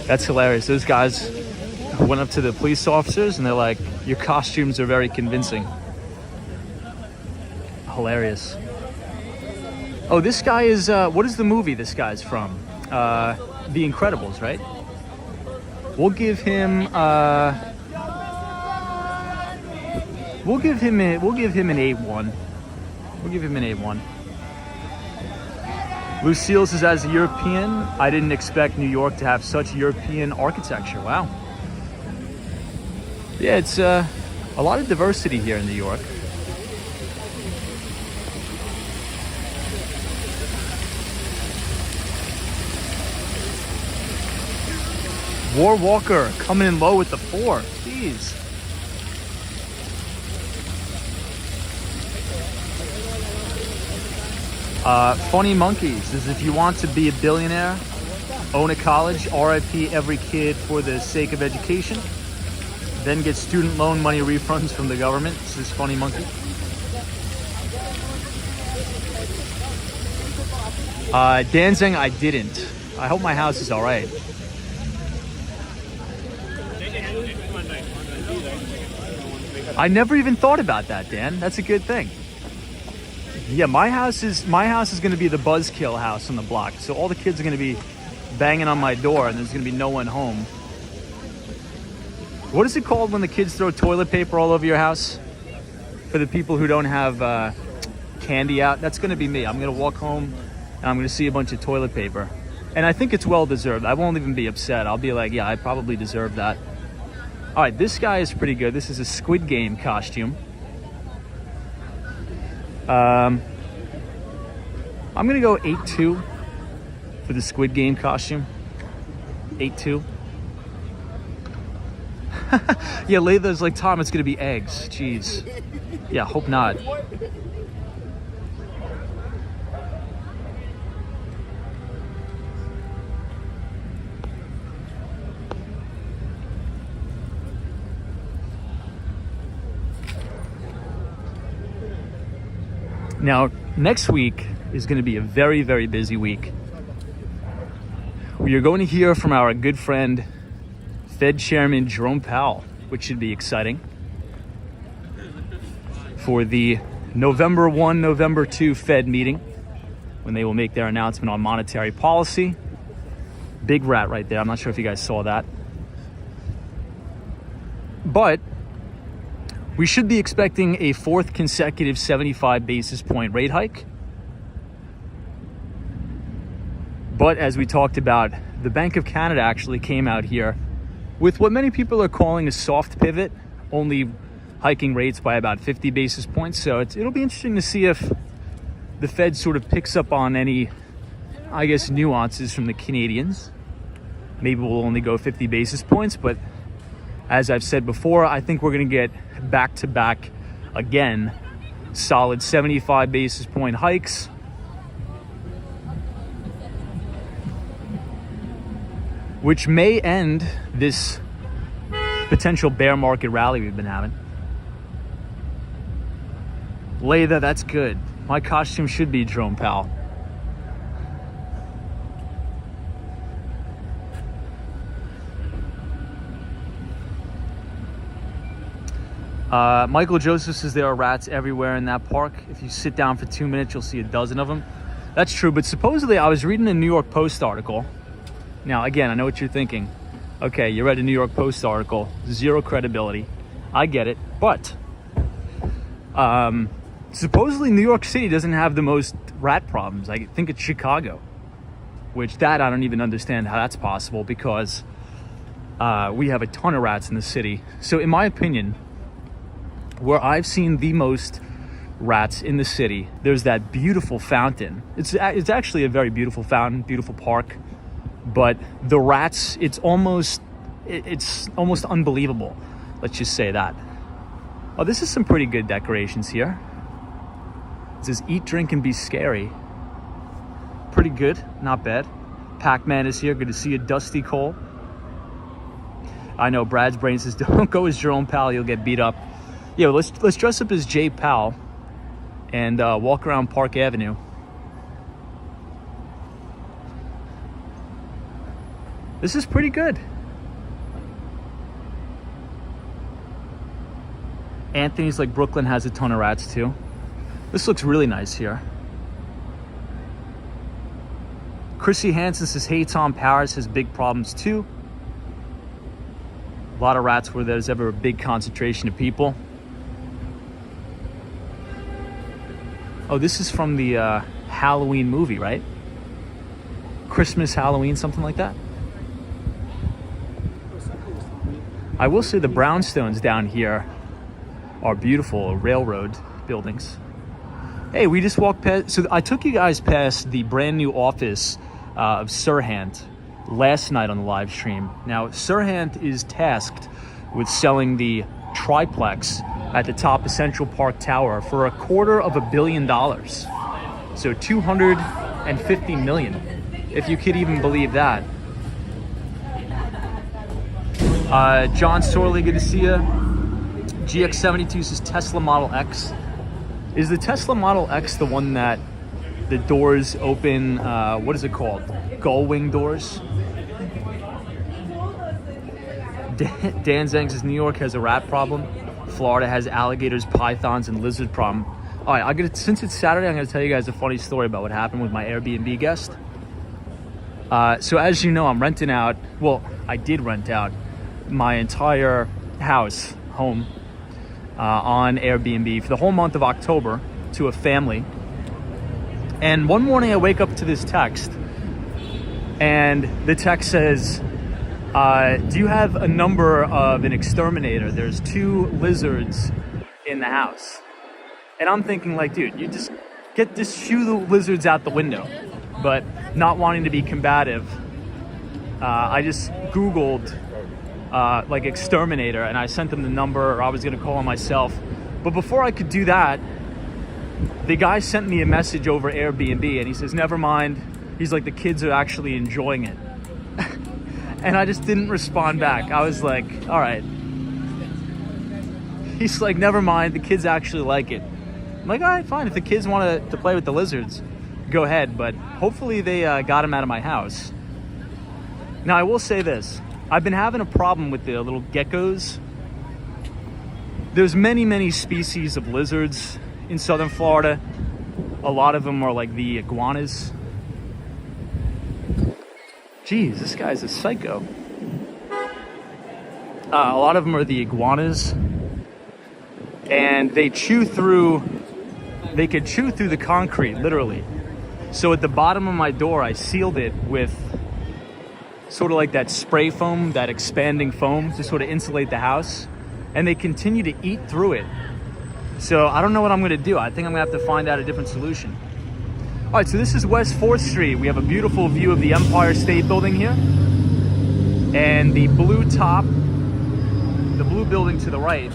That's hilarious. Those guys went up to the police officers and they're like, your costumes are very convincing. Hilarious. Oh, this guy is, what is the movie this guy's from? The Incredibles, right? We'll give him an A1. We'll give him an A1. Lucille says, as a European, I didn't expect New York to have such European architecture. Wow. Yeah, it's a lot of diversity here in New York. War Walker coming in low with the 4. Jeez. Funny Monkeys is, if you want to be a billionaire, own a college, RIP every kid for the sake of education, then get student loan money refunds from the government. This is Funny Monkey. Danzing, I didn't. I hope my house is all right. I never even thought about that, Dan. That's a good thing. Yeah, my house is going to be the buzzkill house on the block. So all the kids are going to be banging on my door, and there's going to be no one home. What is it called when the kids throw toilet paper all over your house? For the people who don't have candy out, that's going to be me. I'm going to walk home, and I'm going to see a bunch of toilet paper. And I think it's well deserved. I won't even be upset. I'll be like, yeah, I probably deserve that. All right, this guy is pretty good. This is a Squid Game costume. I'm gonna go 8-2 for the Squid Game costume. 8-2. Yeah, Latha's like, Tom, it's gonna be eggs. Jeez. Yeah, hope not. Now, next week is going to be a very, very busy week. We are going to hear from our good friend, Fed Chairman Jerome Powell, which should be exciting, for the November 1, November 2 Fed meeting, when they will make their announcement on monetary policy. Big rat right there. I'm not sure if you guys saw that. But we should be expecting a 4th consecutive 75 basis point rate hike. But as we talked about, the Bank of Canada actually came out here with what many people are calling a soft pivot, only hiking rates by about 50 basis points. So it'll be interesting to see if the Fed sort of picks up on any, I guess, nuances from the Canadians. Maybe we'll only go 50 basis points, but as I've said before, I think we're going to get back-to-back, again, solid 75 basis point hikes. Which may end this potential bear market rally we've been having. Latha, that's good. My costume should be Jerome Powell. Michael Joseph says there are rats everywhere in that park. If you sit down for 2 minutes, you'll see a dozen of them. That's true, but supposedly I was reading a New York Post article. Now, again, I know what you're thinking. Okay, you read a New York Post article, zero credibility. I get it, but supposedly New York City doesn't have the most rat problems. I think it's Chicago, which I don't even understand how that's possible, because we have a ton of rats in the city. So in my opinion, where I've seen the most rats in the city, there's that beautiful fountain. It's actually a very beautiful fountain, beautiful park, but the rats, it's almost unbelievable. Let's just say that. Oh, this is some pretty good decorations here. It says eat, drink, and be scary. Pretty good, not bad. Pac-Man is here, good to see you, Dusty Cole. I know Brad's brain says don't go as Jerome Powell, you'll get beat up. Yeah, let's dress up as Jay Powell and walk around Park Avenue. This is pretty good. Anthony's like Brooklyn has a ton of rats too. This looks really nice here. Chrissy Hansen says, hey, Tom, Paris has big problems too. A lot of rats where there's ever a big concentration of people. Oh, this is from the Halloween movie, right? Christmas, Halloween, something like that. I will say the brownstones down here are beautiful railroad buildings. Hey, we just walked past, so I took you guys past the brand new office of Sirhant last night on the live stream. Now, Sirhant is tasked with selling the triplex at the top of Central Park Tower for $250 million. So 250 million, if you could even believe that. John Sorley, good to see you. GX72 says Tesla Model X. Is the Tesla Model X the one that the doors open, what is it called? Gull wing doors? Dan Zhang says New York has a rat problem. Florida has alligators, pythons, and lizard problem. All right, since it's Saturday, I'm gonna tell you guys a funny story about what happened with my Airbnb guest. So as you know, I'm renting out, well, I did rent out my entire home on Airbnb for the whole month of October to a family. And one morning I wake up to this text, and the text says, do you have a number of an exterminator? There's 2 lizards in the house. And I'm thinking like, dude, you just shoo the lizards out the window. But not wanting to be combative, I just Googled like exterminator, and I sent them the number, or I was gonna call him myself. But before I could do that, the guy sent me a message over Airbnb, and he says, never mind. He's like, the kids are actually enjoying it. And I just didn't respond back. I was like, all right. He's like, never mind, the kids actually like it. I'm like, all right, fine. If the kids want to play with the lizards, go ahead. But hopefully they got them out of my house. Now, I will say this. I've been having a problem with the little geckos. There's many species of lizards in southern Florida. A lot of them are like the iguanas. Jeez, this guy's a psycho. A lot of them are the iguanas. And they could chew through the concrete, literally. So at the bottom of my door, I sealed it with sort of like that spray foam, that expanding foam to sort of insulate the house. And they continue to eat through it. So I don't know what I'm gonna do. I think I'm gonna have to find out a different solution. All right, so this is West 4th Street. We have a beautiful view of the Empire State Building here. And the blue building to the right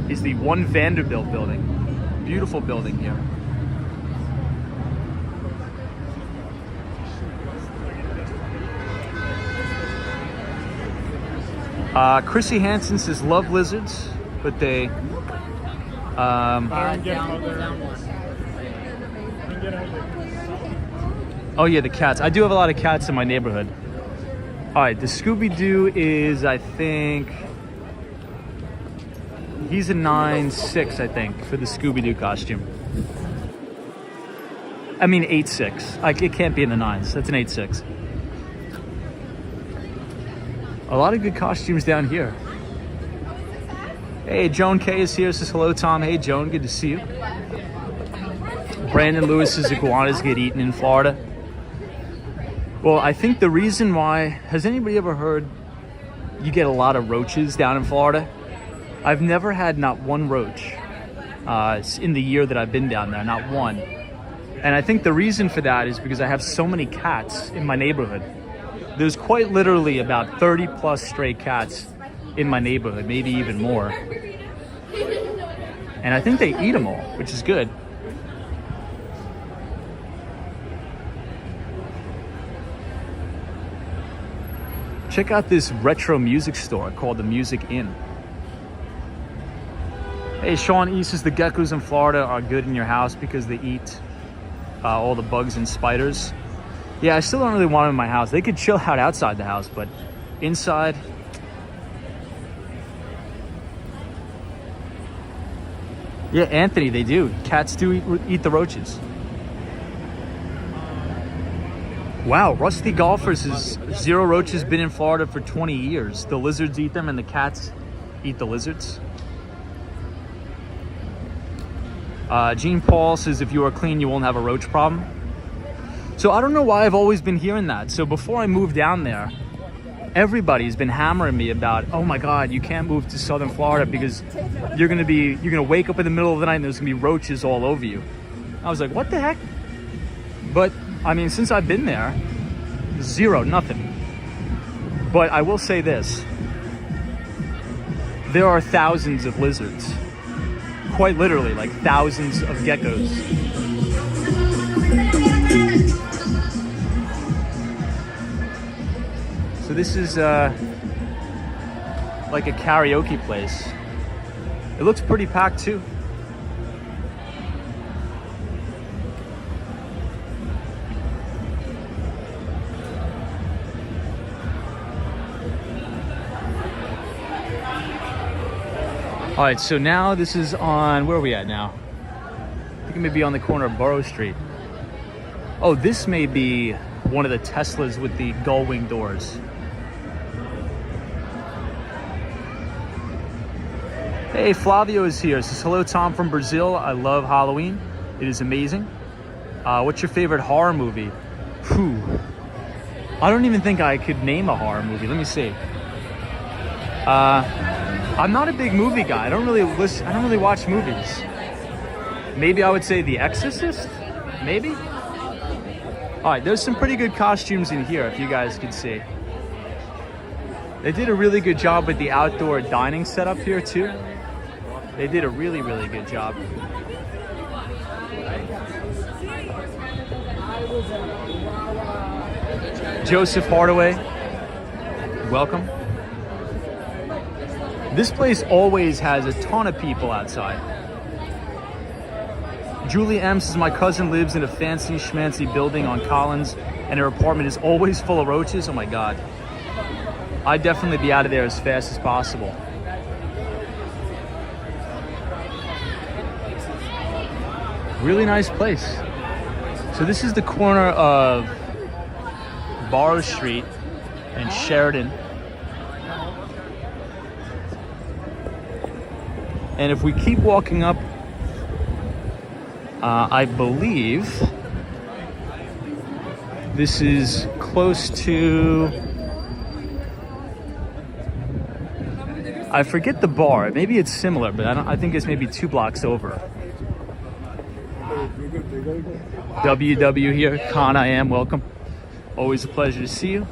is the One Vanderbilt building. Beautiful building here. Chrissy Hansen says love lizards, but they oh yeah, the cats. I do have a lot of cats in my neighborhood. All right, the Scooby-Doo is, I think, he's a 9'6", I think, for the Scooby-Doo costume. I mean 8'6". It can't be in the 9s. That's an 8'6". A lot of good costumes down here. Hey, Joan K is here. Says hello, Tom. Hey, Joan. Good to see you. Brandon Lewis's iguanas get eaten in Florida. Well, I think the reason why... Has anybody ever heard you get a lot of roaches down in Florida? I've never had not one roach in the year that I've been down there. Not one. And I think the reason for that is because I have so many cats in my neighborhood. There's quite literally about 30 plus stray cats in my neighborhood, maybe even more. And I think they eat them all, which is good. Check out this retro music store called the Music Inn. Hey, Sean E says the geckos in Florida are good in your house because they eat all the bugs and spiders. Yeah, I still don't really want them in my house. They could chill out outside the house, but inside... Yeah, Anthony, they do. Cats do eat the roaches. Wow, Rusty Golfer says zero roaches, been in Florida for 20 years. The lizards eat them and the cats eat the lizards. Gene Paul says if you are clean, you won't have a roach problem. So I don't know why I've always been hearing that. So before I moved down there, everybody's been hammering me about, oh my God, you can't move to Southern Florida because you're gonna wake up in the middle of the night and there's gonna be roaches all over you. I was like, what the heck? But I mean, since I've been there, zero, nothing. But I will say this, there are thousands of lizards, quite literally, like thousands of geckos. So this is like a karaoke place. It looks pretty packed too. All right, so now this is on, where are we at now? I think it may be on the corner of Borough Street. Oh, this may be one of the Teslas with the gull wing doors. Hey, Flavio is here. Says, hello, Tom from Brazil. I love Halloween. It is amazing. What's your favorite horror movie? Whew. I don't even think I could name a horror movie. Let me see. I'm not a big movie guy. I don't really watch movies. Maybe I would say The Exorcist? Maybe? All right, there's some pretty good costumes in here, if you guys can see. They did a really good job with the outdoor dining setup here, too. They did a really, really good job. Joseph Hardaway, welcome. This place always has a ton of people outside. Julie M says, my cousin lives in a fancy schmancy building on Collins and her apartment is always full of roaches. Oh my God. I'd definitely be out of there as fast as possible. Really nice place. So this is the corner of Borough Street and Sheridan. And if we keep walking up, I believe this is close to, I forget the bar. Maybe it's similar, but I think it's maybe 2 blocks over. WW here, Con I am, welcome. Always a pleasure to see you.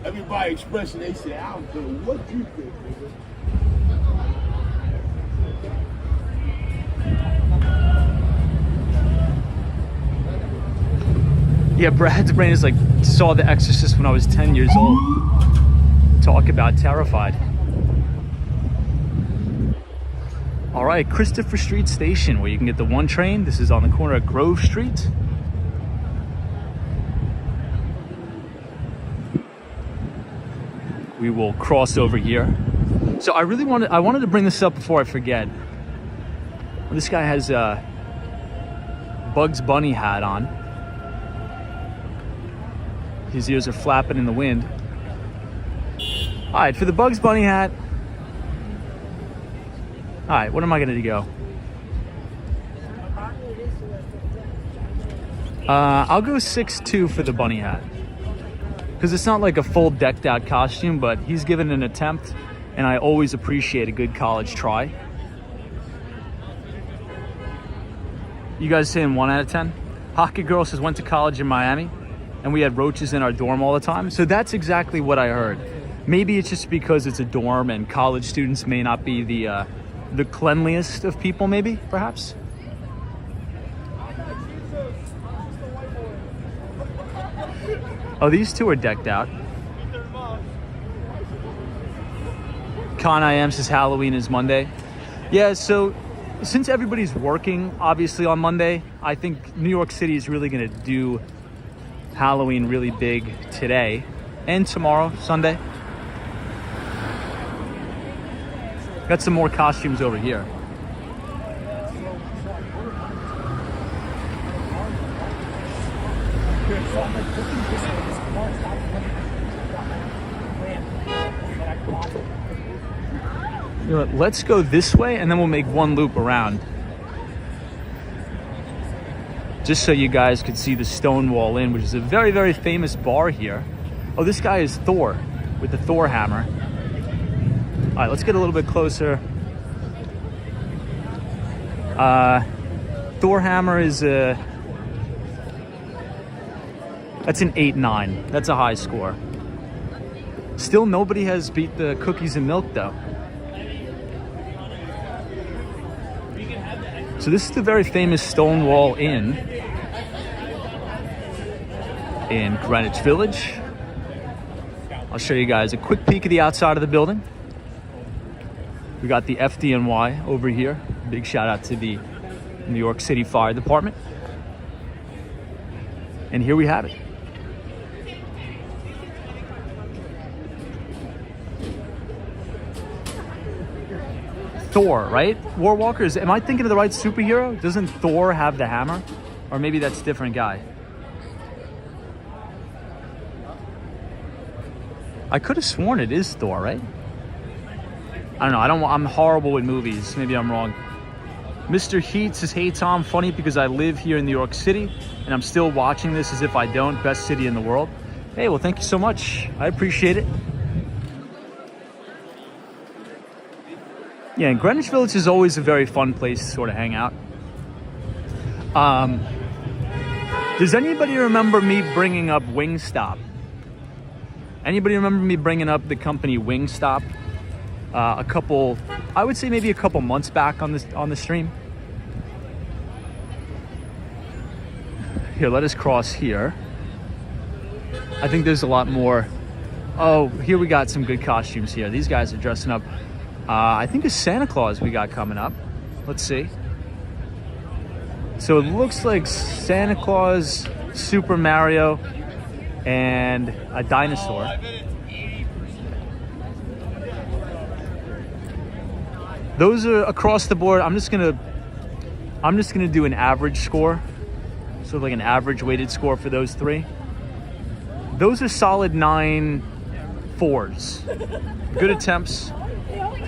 Everybody expressing, they say, I don't know what you think, nigga. Yeah, Brad's brain is like, saw The Exorcist when I was 10 years old. Talk about terrified. All right, Christopher Street Station, where you can get the 1 train. This is on the corner of Grove Street. We will cross over here. So I wanted to bring this up before I forget. This guy has a Bugs Bunny hat on. His ears are flapping in the wind. All right, for the Bugs Bunny hat. All right, what am I gonna go? I'll go 6'2" for the bunny hat. Because it's not like a full decked out costume, but he's given an attempt, and I always appreciate a good college try. You guys saying 1 out of 10? Hockey Girl says, went to college in Miami, and we had roaches in our dorm all the time. So that's exactly what I heard. Maybe it's just because it's a dorm and college students may not be the cleanliest of people, maybe, perhaps. Oh, these two are decked out. Con I am says Halloween is Monday. Yeah, so since everybody's working, obviously, on Monday, I think New York City is really going to do Halloween really big today and tomorrow, Sunday. Got some more costumes over here. You know what, let's go this way and then we'll make one loop around. just so you guys could see the Stonewall Inn, which is a very, very famous bar here. Oh, this guy is Thor with the Thor hammer. All right, let's get a little bit closer. Thor hammer is that's an 8-9. That's a high score. Still, nobody has beat the cookies and milk though. So this is the very famous Stonewall Inn in Greenwich Village. I'll show you guys a quick peek of the outside of the building. We got the FDNY over here. Big shout out to the New York City Fire Department. And here we have it. Thor, right? War Walkers. Am I thinking of the right superhero? Doesn't Thor have the hammer? Or maybe that's a different guy. I could have sworn it is Thor, right? I don't know. I'm horrible with movies. Maybe I'm wrong. Mr. Heat says, hey Tom, funny because I live here in New York City and I'm still watching this as if I don't. Best city in the world. Hey, well, thank you so much. I appreciate it. Yeah, and Greenwich Village is always a very fun place to sort of hang out. Does anybody remember me bringing up Wingstop? Anybody remember me bringing up the company Wingstop? I would say maybe a couple months back on the stream. Here, let us cross here. I think there's a lot more. Oh, here we got some good costumes here. These guys are dressing up. I think it's Santa Claus we got coming up. Let's see. So it looks like Santa Claus, Super Mario, and a dinosaur. Those are across the board. I'm just gonna do an average score. So like an average weighted score for those three. Those are solid 9 4s. Good attempts.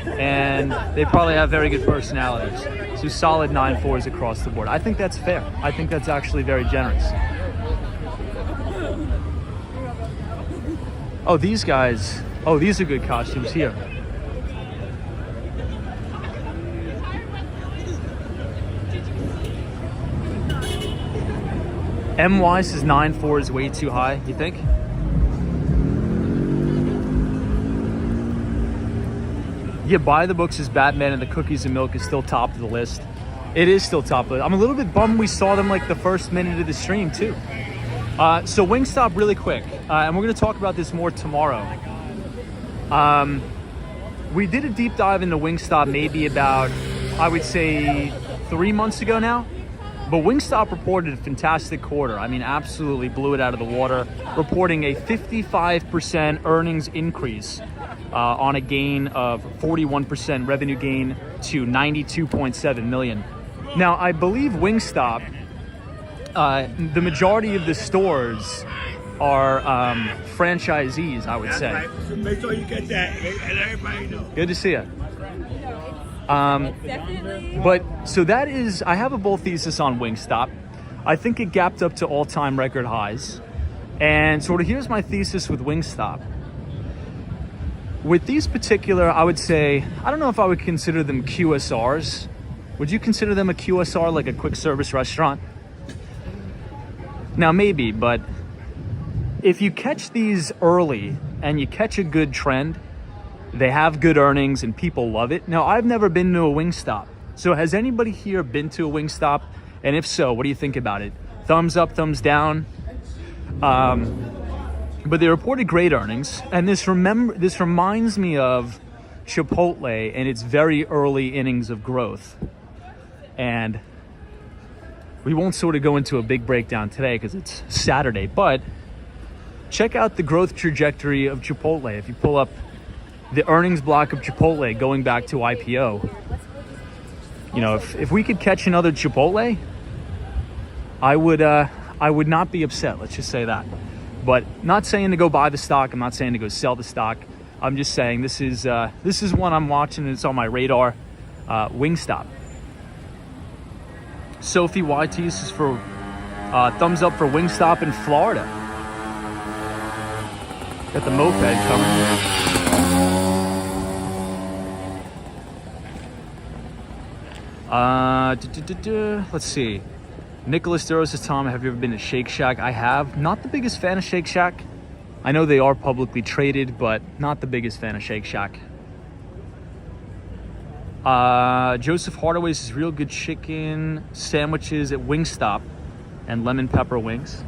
And they probably have very good personalities. So solid 9 4s across the board. I think that's fair. I think that's actually very generous. Oh, these guys. Oh, these are good costumes here. MY says 9 4 is way too high, you think? Yeah, Buy the Books is Batman and the Cookies and Milk is still top of the list. It is still top of the list. I'm a little bit bummed we saw them like the first minute of the stream too. So Wingstop really quick, and we're gonna talk about this more tomorrow. We did a deep dive into Wingstop maybe about, I would say 3 months ago now. But Wingstop reported a fantastic quarter. I mean, absolutely blew it out of the water, reporting a 55% earnings increase on a gain of 41% revenue gain to 92.7 million. Now, I believe Wingstop, the majority of the stores are franchisees, I would say. Right. Make sure you get that, and everybody knows. Good to see you. Definitely. But so that is, I have a bull thesis on Wingstop. I think it gapped up to all-time record highs. And sort of here's my thesis with Wingstop. With these particular, I would say, I don't know if I would consider them QSRs. Would you consider them a QSR, like a quick service restaurant? Now maybe, but if you catch these early and you catch a good trend, they have good earnings and people love it. Now, I've never been to a Wingstop. So has anybody here been to a Wingstop? And if so, what do you think about it? Thumbs up, thumbs down. But they reported great earnings. And this reminds me of Chipotle and its very early innings of growth. And we won't sort of go into a big breakdown today because it's Saturday, but check out the growth trajectory of Chipotle. If you pull up the earnings block of Chipotle going back to IPO, you know, if we could catch another Chipotle, I would not be upset. Let's just say that. But not saying to go buy the stock. I'm not saying to go sell the stock. I'm just saying this is one I'm watching and it's on my radar. Wingstop. Sophie YT, this is for Thumbs up for Wingstop in Florida. Got the moped coming. Let's see. Nicholas Duros says, Tom, have you ever been to Shake Shack? I have. Not the biggest fan of Shake Shack. I know they are publicly traded, but not the biggest fan of Shake Shack. Joseph Hardaway says, real good chicken sandwiches at Wingstop and lemon pepper wings.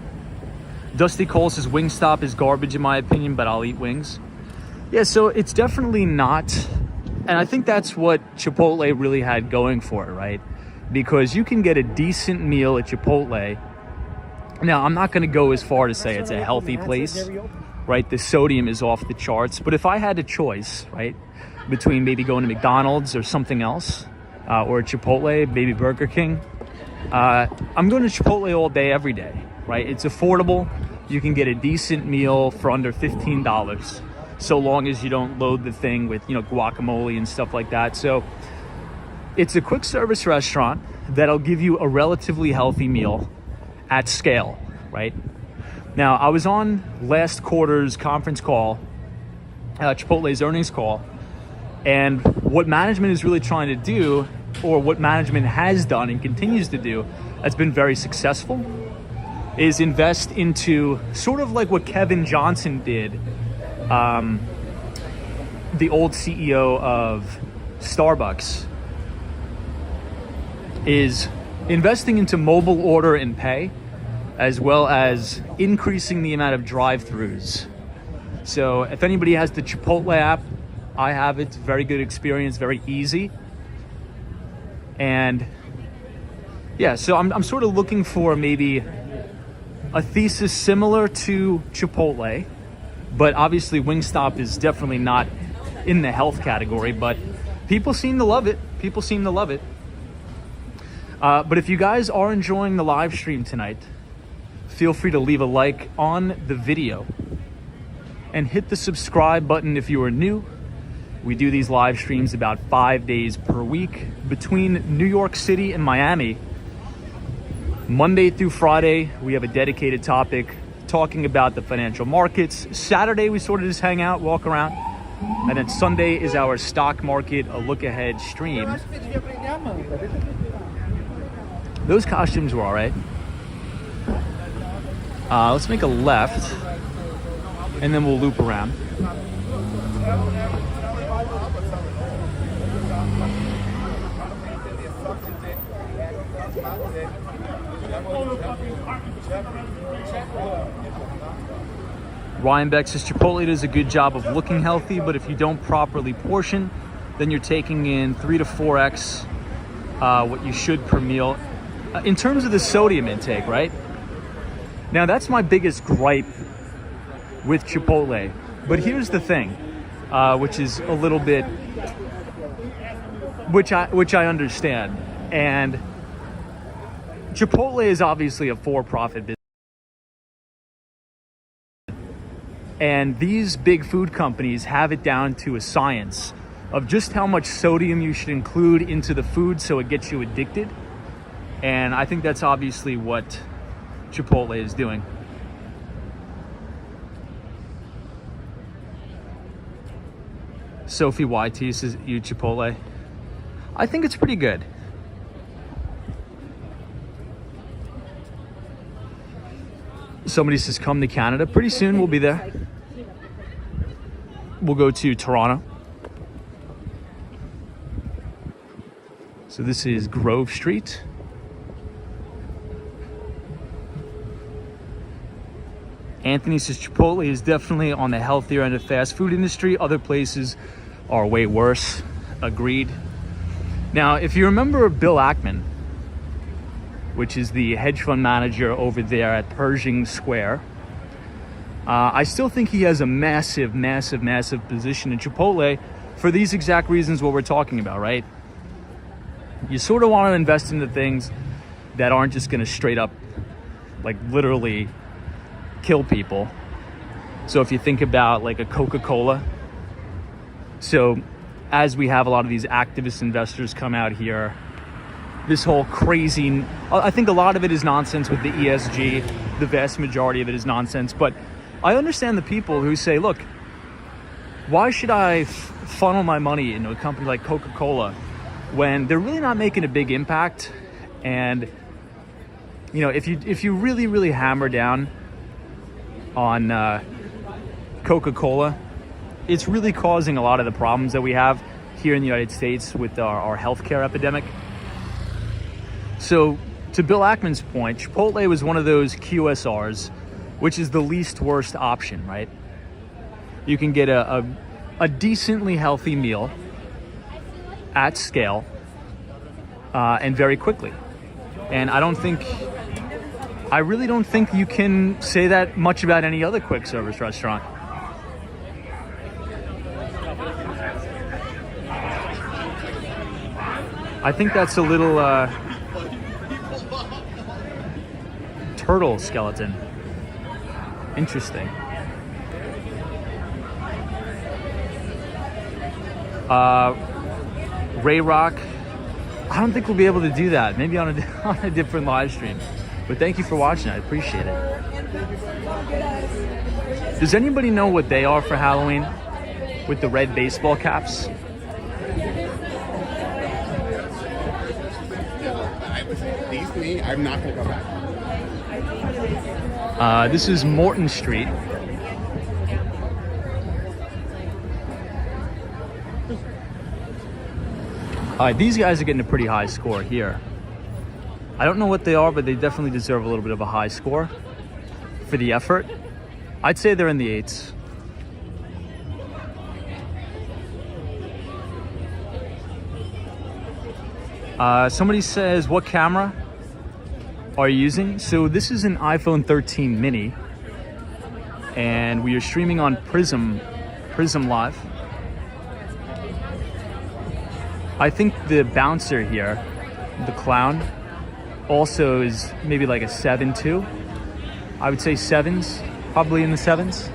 Dusty Cole says, Wingstop is garbage in my opinion, but I'll eat wings. Yeah, so it's definitely not. And I think that's what Chipotle really had going for it, right? Because you can get a decent meal at Chipotle. Now, I'm not going to go as far to say it's a healthy place, right? The sodium is off the charts. But if I had a choice, right, between maybe going to McDonald's or something else, or Chipotle, maybe Burger King, I'm going to Chipotle all day, every day, right? It's affordable. You can get a decent meal for under $15, so long as you don't load the thing with, guacamole and stuff like that. So it's a quick service restaurant that'll give you a relatively healthy meal at scale, right? Now, I was on last quarter's conference call, Chipotle's earnings call, and what management is really trying to do, or what management has done and continues to do, that's been very successful, is invest into sort of like what Kevin Johnson did, the old CEO of Starbucks, is investing into mobile order and pay, as well as increasing the amount of drive-thrus. So if anybody has the Chipotle app, I have it. It's a very good experience, very easy. And yeah, so I'm sort of looking for maybe a thesis similar to Chipotle, but obviously Wingstop is definitely not in the health category, but people seem to love it. But if you guys are enjoying the live stream tonight, feel free to leave a like on the video and hit the subscribe button if you are new. We do these live streams about 5 days per week between New York City and Miami. Monday through Friday, we have a dedicated topic talking about the financial markets. Saturday, we sort of just hang out, walk around. And then Sunday is our stock market, a look ahead stream. Those costumes were all right. Let's make a left, and then we'll loop around. Ryan Beck says, Chipotle does a good job of looking healthy, but if you don't properly portion, then you're taking in 3 to 4x what you should per meal. In terms of the sodium intake, right? Now, that's my biggest gripe with Chipotle. But here's the thing, which is a little bit, which I understand. And Chipotle is obviously a for-profit business. And these big food companies have it down to a science of just how much sodium you should include into the food so it gets you addicted. And I think that's obviously what Chipotle is doing. Sophie YT says, you Chipotle. I think it's pretty good. Somebody says, come to Canada. Pretty soon we'll be there. We'll go to Toronto. So this is Grove Street. Anthony says Chipotle is definitely on the healthier end of fast food industry. Other places are way worse. Agreed. Now, if you remember Bill Ackman, which is the hedge fund manager over there at Pershing Square, I still think he has a massive position in Chipotle for these exact reasons what we're talking about, right? You sort of want to invest into things that aren't just going to straight up, like literally kill people. So if you think about like a Coca-Cola, so as we have a lot of these activist investors come out here this whole crazy, I think a lot of it is nonsense with the ESG. The vast majority of it is nonsense. But I understand the people who say, look, why should I funnel my money into a company like Coca-Cola when they're really not making a big impact? And, you know, if you really, really hammer down on Coca-Cola, it's really causing a lot of the problems that we have here in the United States with our healthcare epidemic. So to Bill Ackman's point, Chipotle was one of those QSRs, which is the least worst option, right? You can get a decently healthy meal at scale and very quickly. And I really don't think you can say that much about any other quick service restaurant. I think that's a little turtle skeleton. Interesting. Ray Rock. I don't think we'll be able to do that. Maybe on a different live stream. But thank you for watching. I appreciate it. Does anybody know what they are for Halloween with the red baseball caps? I'm not going to go back. This is Morton Street. These guys are getting a pretty high score here. I don't know what they are, but they definitely deserve a little bit of a high score for the effort. I'd say they're in the 8s. Somebody says, what camera are you using? So this is an iPhone 13 mini, and we are streaming on Prism Live. I think the bouncer here, the clown, also is maybe like a 7 too. I would say 7s, probably in the 7s.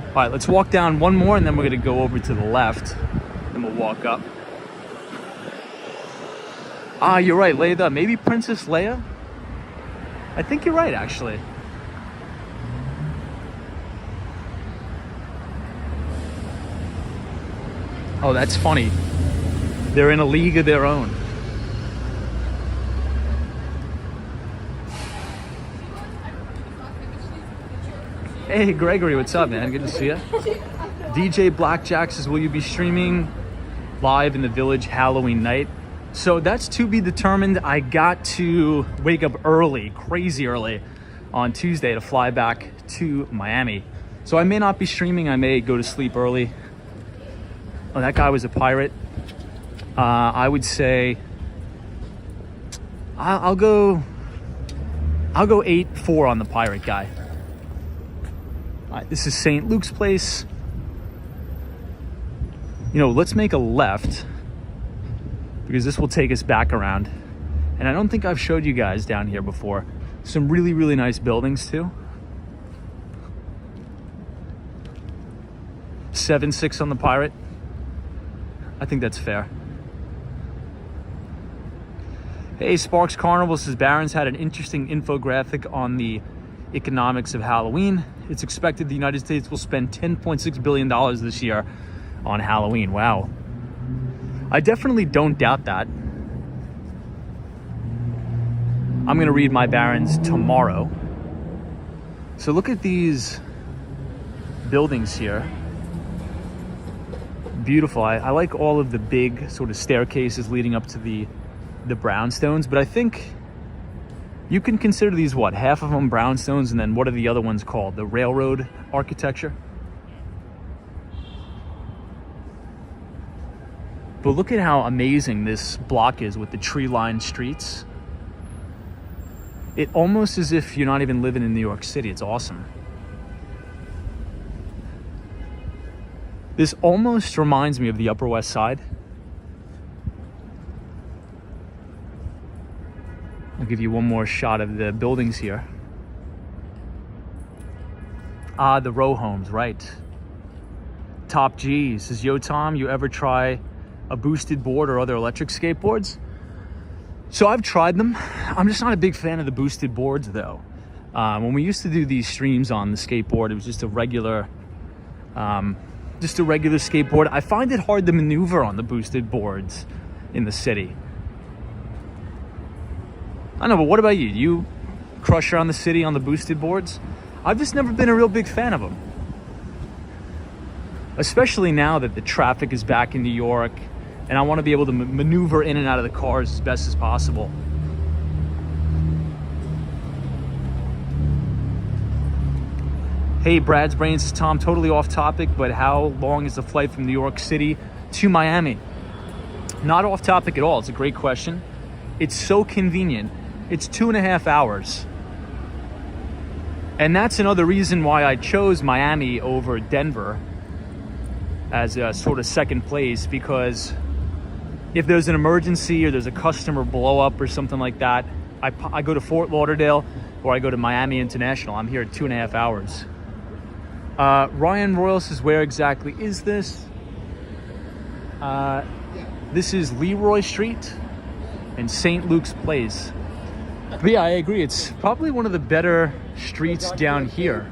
All right, let's walk down one more and then we're gonna go over to the left and we'll walk up. Ah, you're right, Leia. Maybe Princess Leia? I think you're right, actually. Oh, that's funny. They're in a league of their own. Hey, Gregory, what's up, man? Good to see you. DJ Blackjack says, will you be streaming live in the Village Halloween night? So that's to be determined. I got to wake up early, crazy early, on Tuesday to fly back to Miami. So I may not be streaming. I may go to sleep early. Oh, that guy was a pirate. I would say I'll go 8-4 on the pirate guy. All right, this is St. Luke's Place. You know, let's make a left because this will take us back around. And I don't think I've showed you guys down here before. Some really, really nice buildings too. 7-6 on the pirate. I think that's fair. Hey, Sparks Carnival says Barron's had an interesting infographic on the economics of Halloween. It's expected the United States will spend $10.6 billion this year on Halloween. Wow. I definitely don't doubt that. I'm going to read my Barron's tomorrow. So look at these buildings here. Beautiful. I like all of the big sort of staircases leading up to the brownstones, but I think you can consider these, what, half of them brownstones, and then what are the other ones called? The railroad architecture? But look at how amazing this block is with the tree-lined streets. It almost as if you're not even living in New York City. It's awesome. This almost reminds me of the Upper West Side. I'll give you one more shot of the buildings here. Ah, the row homes, right. Top G says, yo, Tom, you ever try a boosted board or other electric skateboards. So I've tried them. I'm just not a big fan of the boosted boards though. When we used to do these streams on the skateboard, it was just a regular skateboard. I find it hard to maneuver on the boosted boards in the city. I know, but what about you? You crush around the city on the boosted boards? I've just never been a real big fan of them. Especially now that the traffic is back in New York and I want to be able to maneuver in and out of the cars as best as possible. Hey, Brad's Brains, is Tom. Totally off topic, but how long is the flight from New York City to Miami? Not off topic at all. It's a great question. It's so convenient. It's 2.5 hours. And that's another reason why I chose Miami over Denver as a sort of second place, because if there's an emergency or there's a customer blow up or something like that, I go to Fort Lauderdale or I go to Miami International. I'm here at 2.5 hours. Ryan Royal says, where exactly is this? This is Leroy Street and St. Luke's Place. But yeah, I agree. It's probably one of the better streets down here.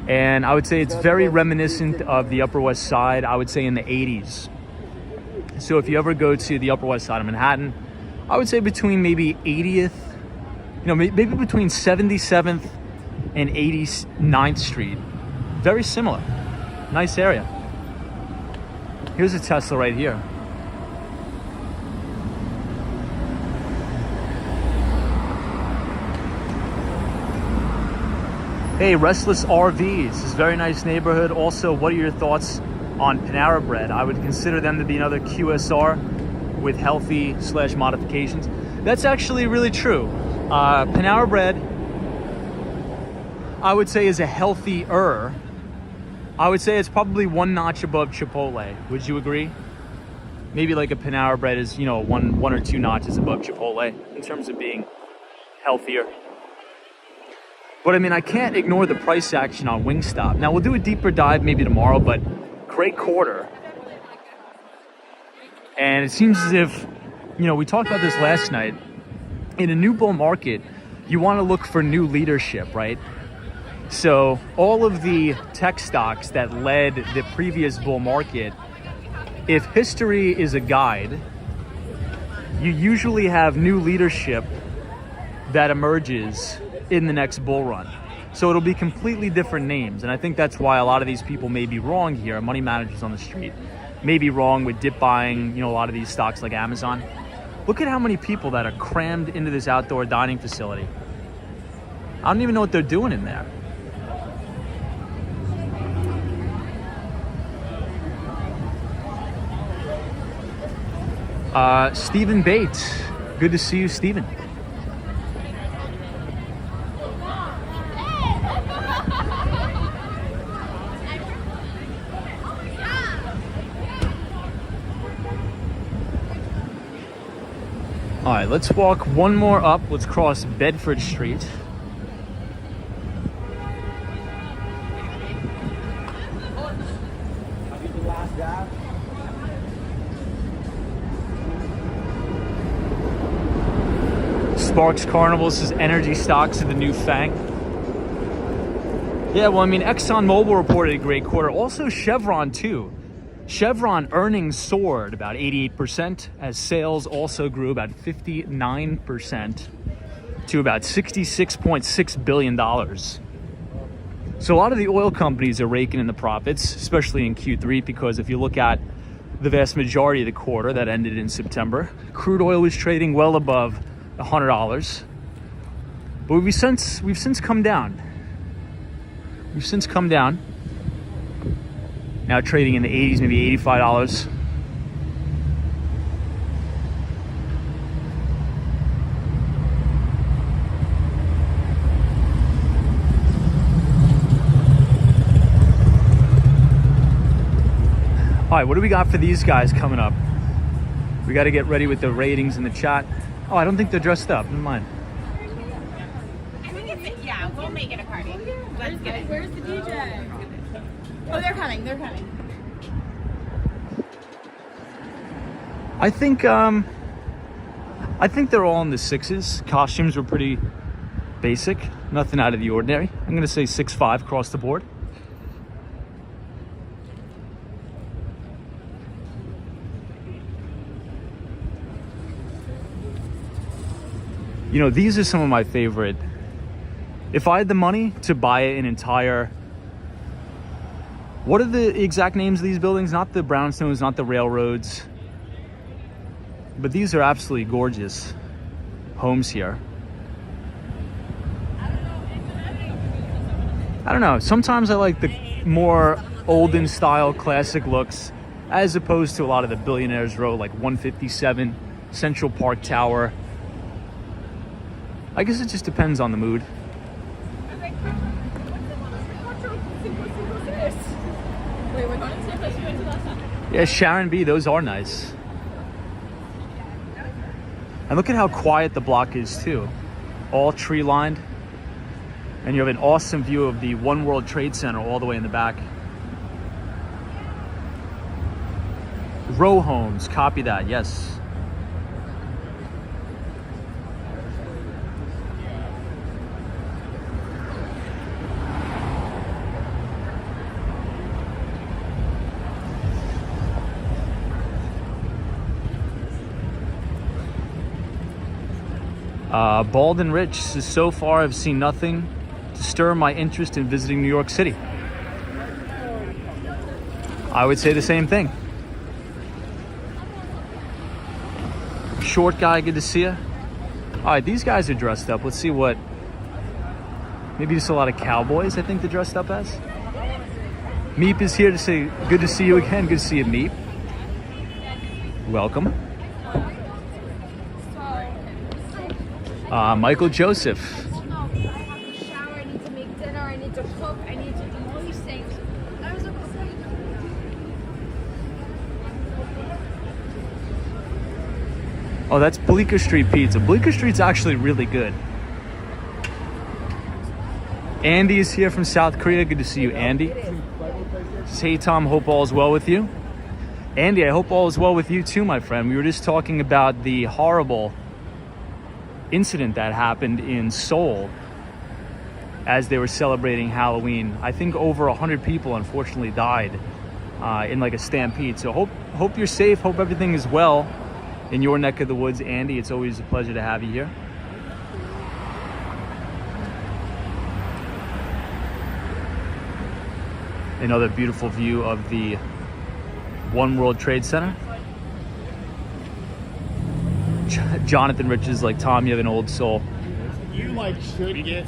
And I would say it's very reminiscent of the Upper West Side, I would say in the 80s. So if you ever go to the Upper West Side of Manhattan, I would say between maybe 80th, maybe between 77th and 89th Street. Very similar. Nice area. Here's a Tesla right here. Hey, Restless RVs. This is a very nice neighborhood. Also, what are your thoughts on Panera Bread? I would consider them to be another QSR with healthy / modifications. That's actually really true. Panera Bread, I would say, is a healthier. I would say it's probably one notch above Chipotle. Would you agree? Maybe like a Panera Bread is, one or two notches above Chipotle in terms of being healthier. But I mean, I can't ignore the price action on Wingstop. Now, we'll do a deeper dive maybe tomorrow, but great quarter. And it seems as if, we talked about this last night. In a new bull market, you want to look for new leadership, right? So all of the tech stocks that led the previous bull market, if history is a guide, you usually have new leadership that emerges in the next bull run. So it'll be completely different names. And I think that's why a lot of these people may be wrong here. Money managers on the street may be wrong with dip buying, a lot of these stocks like Amazon. Look at how many people that are crammed into this outdoor dining facility. I don't even know what they're doing in there. Stephen Bates. Good to see you, Stephen. All right, let's walk one more up. Let's cross Bedford Street. Sparks Carnival says energy stocks are the new FANG. Yeah, well, I mean, ExxonMobil reported a great quarter. Also Chevron, too. Chevron earnings soared about 88% as sales also grew about 59% to about $66.6 billion. So a lot of the oil companies are raking in the profits, especially in Q3, because if you look at the vast majority of the quarter that ended in September, crude oil was trading well above $100. But we've since come down. We've since come down. Now trading in the 80s, maybe $85. All right, what do we got for these guys coming up? We got to get ready with the ratings in the chat. Oh, I don't think they're dressed up. Never mind. I think it's, yeah, we'll make it a party. Let's get it. Where's the DJ? Oh, they're coming. They're coming. I think they're all in the 6s. Costumes were pretty basic, nothing out of the ordinary. I'm gonna say 6'5" across the board. You know, these are some of my favorite. If I had the money to buy an entire, what are the exact names of these buildings? Not the brownstones, not the railroads, but these are absolutely gorgeous homes here. I don't know, sometimes I like the more olden style classic looks as opposed to a lot of the billionaires row, like 157 Central Park Tower. I guess it just depends on the mood. Yeah, Sharon B, those are nice. And look at how quiet the block is too. All tree lined. And you have an awesome view of the One World Trade Center all the way in the back. Row homes, copy that, yes. Bald and Rich says, so far I've seen nothing to stir my interest in visiting New York City. I would say the same thing. Short guy, good to see you. All right, these guys are dressed up. Let's see what, maybe just a lot of cowboys, I think they're dressed up as. Meep is here to say, good to see you again. Good to see you, Meep. Welcome. Michael Joseph. Well, no, because I have to shower, I need to make dinner, I need to cook, I need to do all these things. I was about to say. Oh, that's Bleecker Street Pizza. Bleecker Street's actually really good. Andy is here from South Korea. Good to see you, Andy. Hey, Tom, hope all is well with you. Andy, I hope all is well with you too, my friend. We were just talking about the horrible incident that happened in Seoul as they were celebrating Halloween. I think over 100 people unfortunately died in like a stampede. So hope you're safe. Hope everything is well in your neck of the woods, Andy. It's always a pleasure to have you here. Another beautiful view of the One World Trade Center. Jonathan Rich is like, Tom, you have an old soul. You like should get.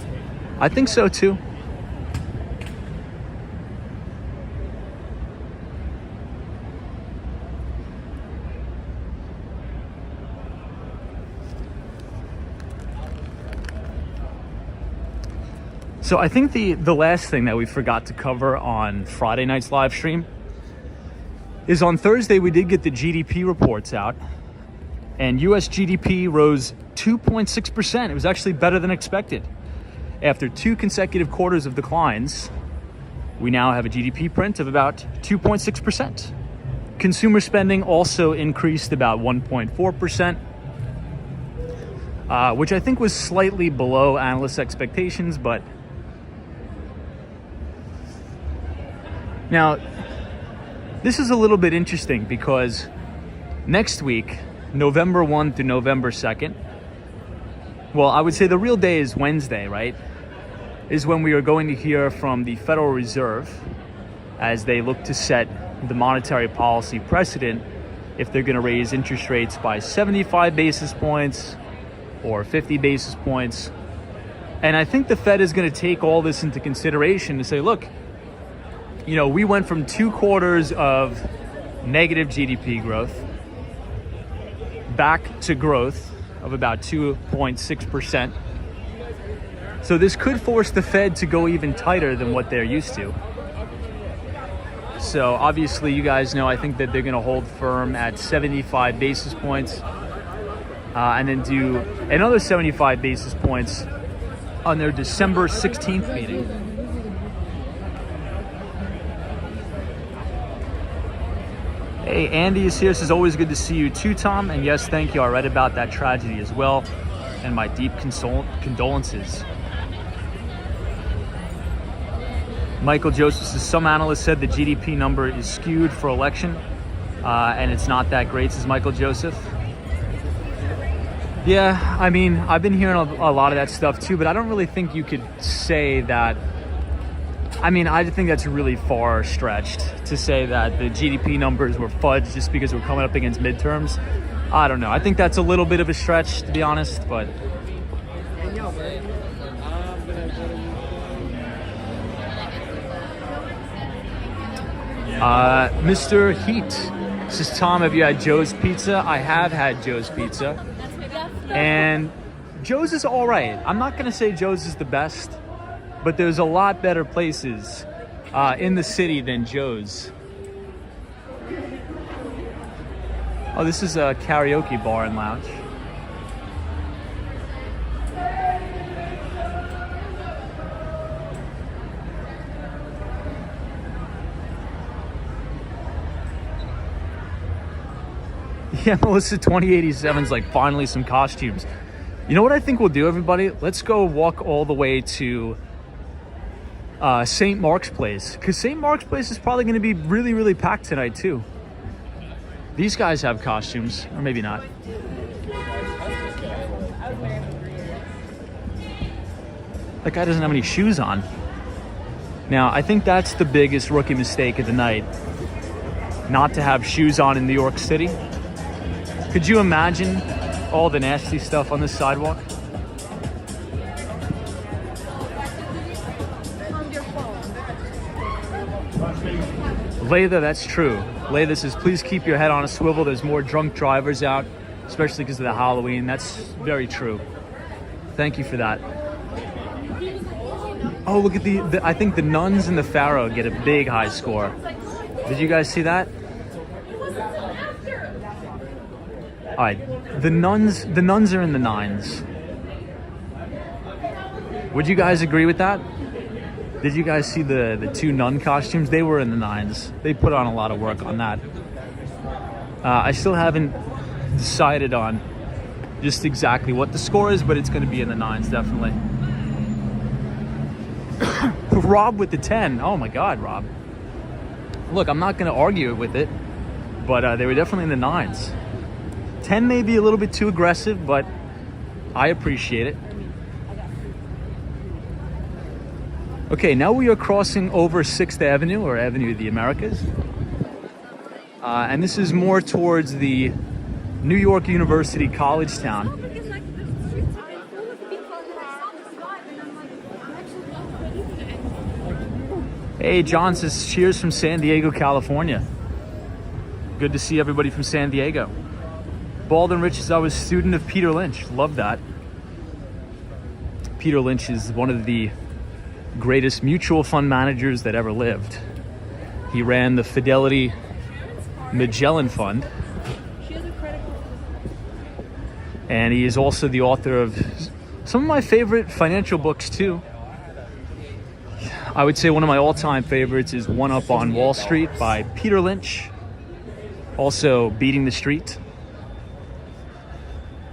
I think so too. So I think the last thing that we forgot to cover on Friday night's live stream is on Thursday we did get the GDP reports out. And US GDP rose 2.6%. It was actually better than expected. After 2 consecutive quarters of declines, we now have a GDP print of about 2.6%. Consumer spending also increased about 1.4%, which I think was slightly below analysts' expectations, but now this is a little bit interesting because next week, November 1 through November 2nd. Well, I would say the real day is Wednesday, right? Is when we are going to hear from the Federal Reserve as they look to set the monetary policy precedent if they're going to raise interest rates by 75 basis points or 50 basis points. And I think the Fed is going to take all this into consideration to say, look, you know, we went from 2 quarters of negative GDP growth back to growth of about 2.6%. So this could force the Fed to go even tighter than what they're used to. So obviously you guys know, I think that they're going to hold firm at 75 basis points and then do another 75 basis points on their December 16th meeting. Hey, Andy is here. Says always good to see you too, Tom. And yes, thank you. I read about that tragedy as well, and my deep condolences. Michael Joseph says some analysts said the GDP number is skewed for election, and it's not that great, says Michael Joseph. Yeah, I mean, I've been hearing a lot of that stuff too, but I don't really think you could say that. I mean, I think that's really far stretched to say that the GDP numbers were fudged just because we're coming up against midterms. I don't know. I think that's a little bit of a stretch, to be honest, but... Mr. Heat says, Tom, have you had Joe's Pizza? I have had Joe's Pizza. And Joe's is all right. I'm not going to say Joe's is the best, but there's a lot better places in the city than Joe's. Oh, this is a karaoke bar and lounge. Yeah, Melissa 2087's like, finally some costumes. You know what I think we'll do, everybody? Let's go walk all the way to St. Mark's Place, because St. Mark's Place is probably going to be really, really packed tonight too. These guys have costumes, or maybe not. That guy doesn't have any shoes on. Now, I think that's the biggest rookie mistake of the night, not to have shoes on in New York City. Could you imagine all the nasty stuff on this sidewalk? Layla, that's true. Layla says, please keep your head on a swivel. There's more drunk drivers out, especially because of the Halloween. That's very true. Thank you for that. Oh, look at I think the Nuns and the Pharaoh get a big high score. Did you guys see that? All right, the nuns are in the 9s. Would you guys agree with that? Did you guys see the two nun costumes? They were in the 9s. They put on a lot of work on that. I still haven't decided on just exactly what the score is, but it's going to be in the 9s, definitely. Rob with the 10. Oh my God, Rob. Look, I'm not going to argue with it, but they were definitely in the 9s. 10 may be a little bit too aggressive, but I appreciate it. Okay, now we are crossing over 6th Avenue, or Avenue of the Americas. And this is more towards the New York University College Town. Hey, John says, cheers from San Diego, California. Good to see everybody from San Diego. Baldwin Rich says, I was a student of Peter Lynch. Love that. Peter Lynch is one of the greatest mutual fund managers that ever lived. He ran the Fidelity Magellan Fund. And he is also the author of some of my favorite financial books too. I would say one of my all-time favorites is One Up on Wall Street by Peter Lynch. Also Beating the Street.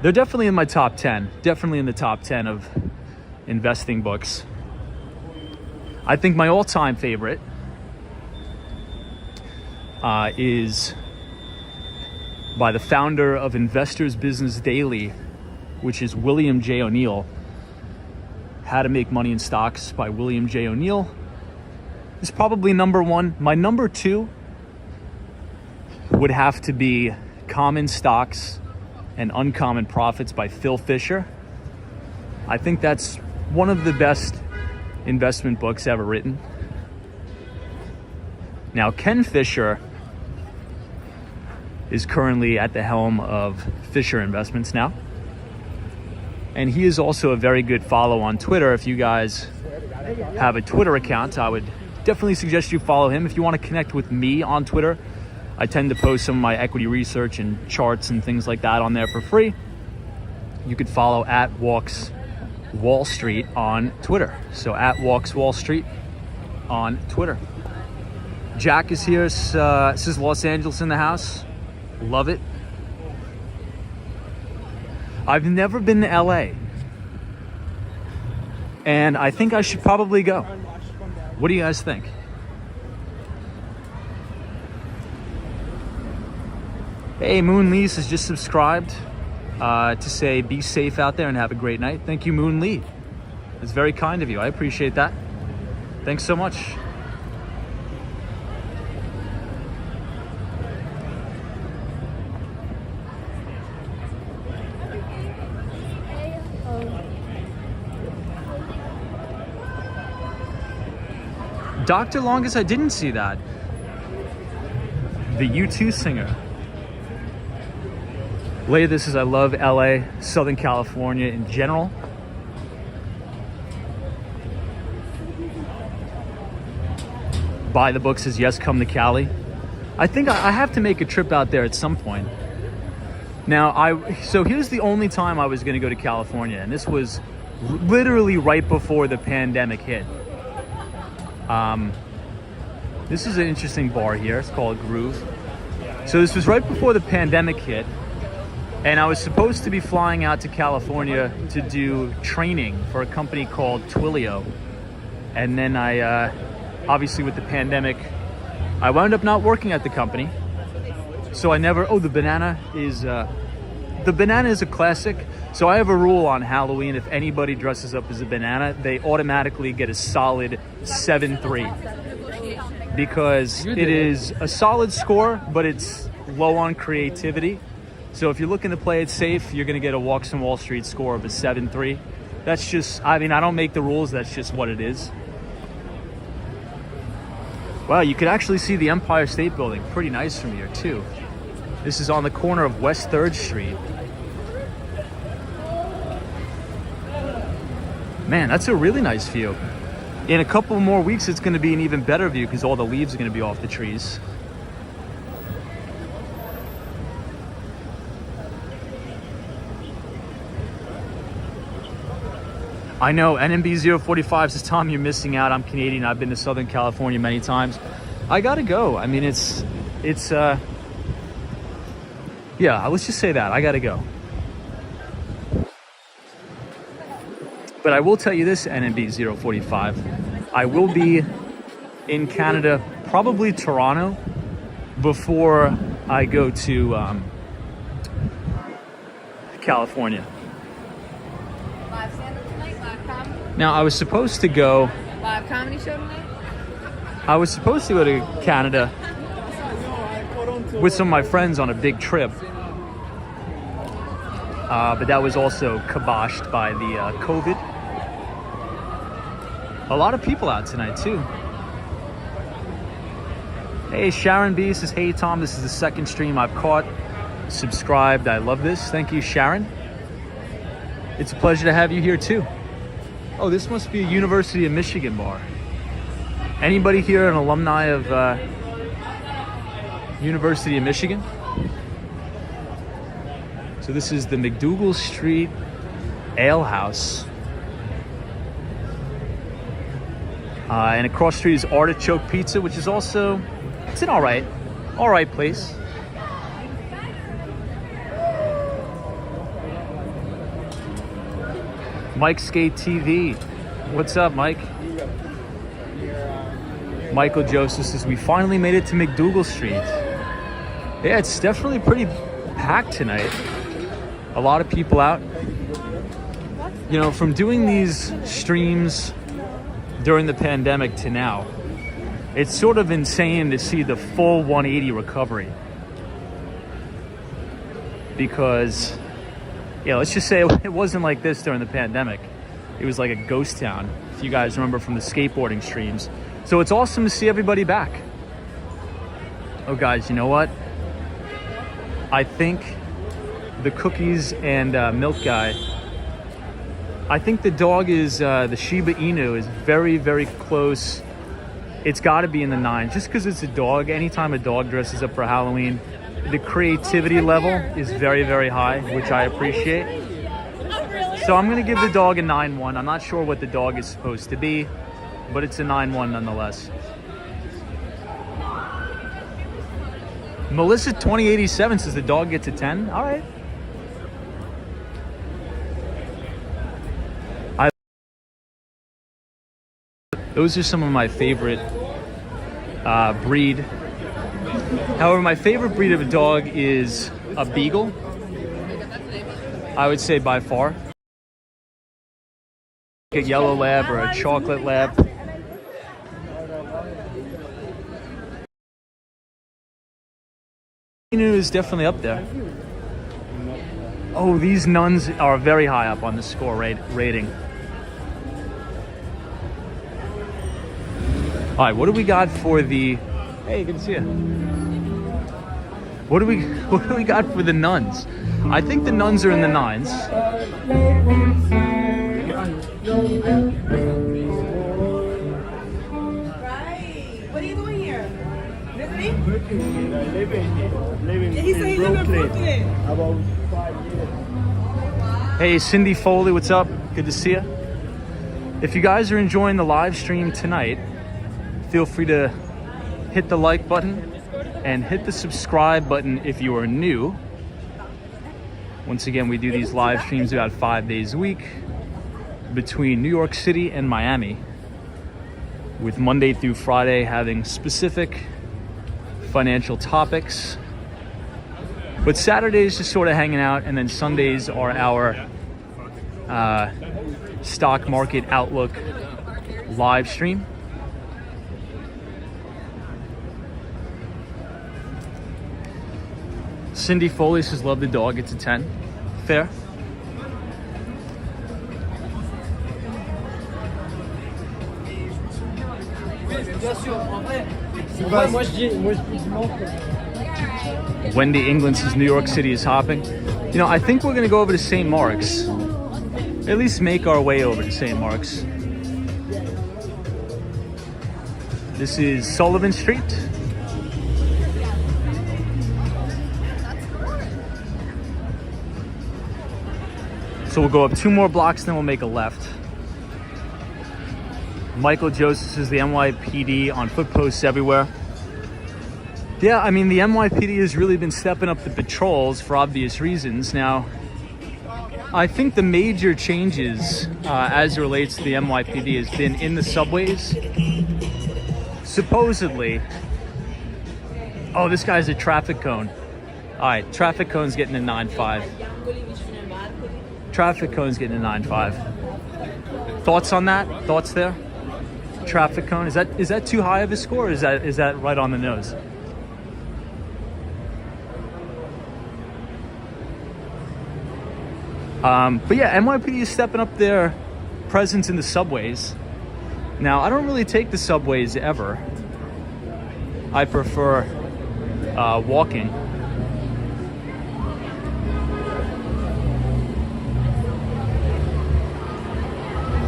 They're definitely in my top 10. Definitely in the top 10 of investing books. I think my all-time favorite is by the founder of Investors Business Daily, which is William J. O'Neill. How to Make Money in Stocks by William J. O'Neill is probably number one. My number two would have to be Common Stocks and Uncommon Profits by Phil Fisher. I think that's one of the best investment books ever written. Now, Ken Fisher is currently at the helm of Fisher Investments now. And he is also a very good follow on Twitter. If you guys have a Twitter account, I would definitely suggest you follow him. If you want to connect with me on Twitter, I tend to post some of my equity research and charts and things like that on there for free. You could follow at Walks Wall Street on Twitter. So at Walks Wall Street on Twitter. Jack is here. Says Los Angeles in the house. Love it. I've never been to LA. And I think I should probably go. What do you guys think? Hey, Moon Lee has just subscribed to say be safe out there and have a great night. Thank you, Moon Lee. It's very kind of you. I appreciate that. Thanks so much. Dr. Longus, I didn't see that. The U2 singer. Lay this is I love LA, Southern California in general. Buy the book says yes, come to Cali. I think I have to make a trip out there at some point. Now, so here's the only time I was gonna go to California, and this was literally right before the pandemic hit. This is an interesting bar here. It's called Groove. So this was right before the pandemic hit, and I was supposed to be flying out to California to do training for a company called Twilio. And then I, obviously with the pandemic, I wound up not working at the company. So I never, the banana is a classic. So I have a rule on Halloween. If anybody dresses up as a banana, they automatically get a solid 7-3. Because it is a solid score, but it's low on creativity. So if you're looking to play it safe, you're gonna get a Walks on Wall Street score of a 7-3. That's just, I mean, I don't make the rules, that's just what it is. Wow, you could actually see the Empire State Building pretty nice from here too. This is on the corner of West 3rd Street. Man, that's a really nice view. In a couple more weeks, it's going to be an even better view because all the leaves are going to be off the trees. I know, NMB 045 says, Tom, you're missing out. I'm Canadian. I've been to Southern California many times. I got to go. I mean, yeah, let's just say that. I got to go. But I will tell you this, NMB 045, I will be in Canada, probably Toronto, before I go to California. Live stand-up tonight, live comedy. Now, I was supposed to go... Live comedy show tonight? I was supposed to go to Canada with some of my friends on a big trip. But that was also kiboshed by the COVID. A lot of people out tonight too. Hey, Sharon B says, hey Tom, this is the second stream I've caught. Subscribed, I love this. Thank you, Sharon. It's a pleasure to have you here too. Oh, this must be a University of Michigan bar. Anybody here an alumni of University of Michigan? So this is the McDougal Street Ale House. And across the street is Artichoke Pizza, which is also, it's an all right place. Mike Skate TV. What's up, Mike? Michael Joseph says, we finally made it to McDougal Street. Yeah, it's definitely pretty packed tonight. A lot of people out. You know, from doing these streams during the pandemic to now, it's sort of insane to see the full 180 recovery. Because, yeah, let's just say it wasn't like this during the pandemic. It was like a ghost town, if you guys remember from the skateboarding streams. So it's awesome to see everybody back. Oh, guys, you know what? I think the cookies and milk guy, I think the dog is, the Shiba Inu is very, very close. It's got to be in the 9, just because it's a dog. Anytime a dog dresses up for Halloween, the creativity level is very, very high, which I appreciate. So I'm going to give the dog a 9-1. I'm not sure what the dog is supposed to be, but it's a 9-1 nonetheless. Melissa 2087 says the dog gets a 10. All right. Those are some of my favorite breed. However, my favorite breed of a dog is a beagle. I would say by far. A yellow lab or a chocolate lab. Is definitely up there. Oh, these nuns are very high up on the score rating. All right, what do we got for the? Hey, good to see you. What do we got for the nuns? I think the nuns are in the 9s. Right. What are you doing here? Visiting? Living He said he lives in Brooklyn. about 5 years. Hey, Cindy Foley, what's up? Good to see you. If you guys are enjoying the live stream tonight, feel free to hit the like button and hit the subscribe button if you are new. Once again, we do these live streams about 5 days a week between New York City and Miami, with Monday through Friday having specific financial topics. But Saturdays just sort of hanging out, and then Sundays are our stock market outlook live stream. Cindy Foley says, love the dog, it's a 10. Fair. Wendy England says New York City is hopping. You know, I think we're gonna go over to St. Mark's. At least make our way over to St. Mark's. This is Sullivan Street. So we'll go up 2 more blocks, then we'll make a left. Michael Joseph says the NYPD on foot posts everywhere. Yeah, I mean, the NYPD has really been stepping up the patrols for obvious reasons. Now, I think the major changes as it relates to the NYPD has been in the subways. Supposedly, oh, this guy's a traffic cone. All right, traffic cone's getting a 9.5. Traffic cone's getting a 9.5. Thoughts on that? Thoughts there? Traffic cone, is that too high of a score, or is that right on the nose? But yeah, NYPD is stepping up their presence in the subways. Now, I don't really take the subways ever. I prefer walking.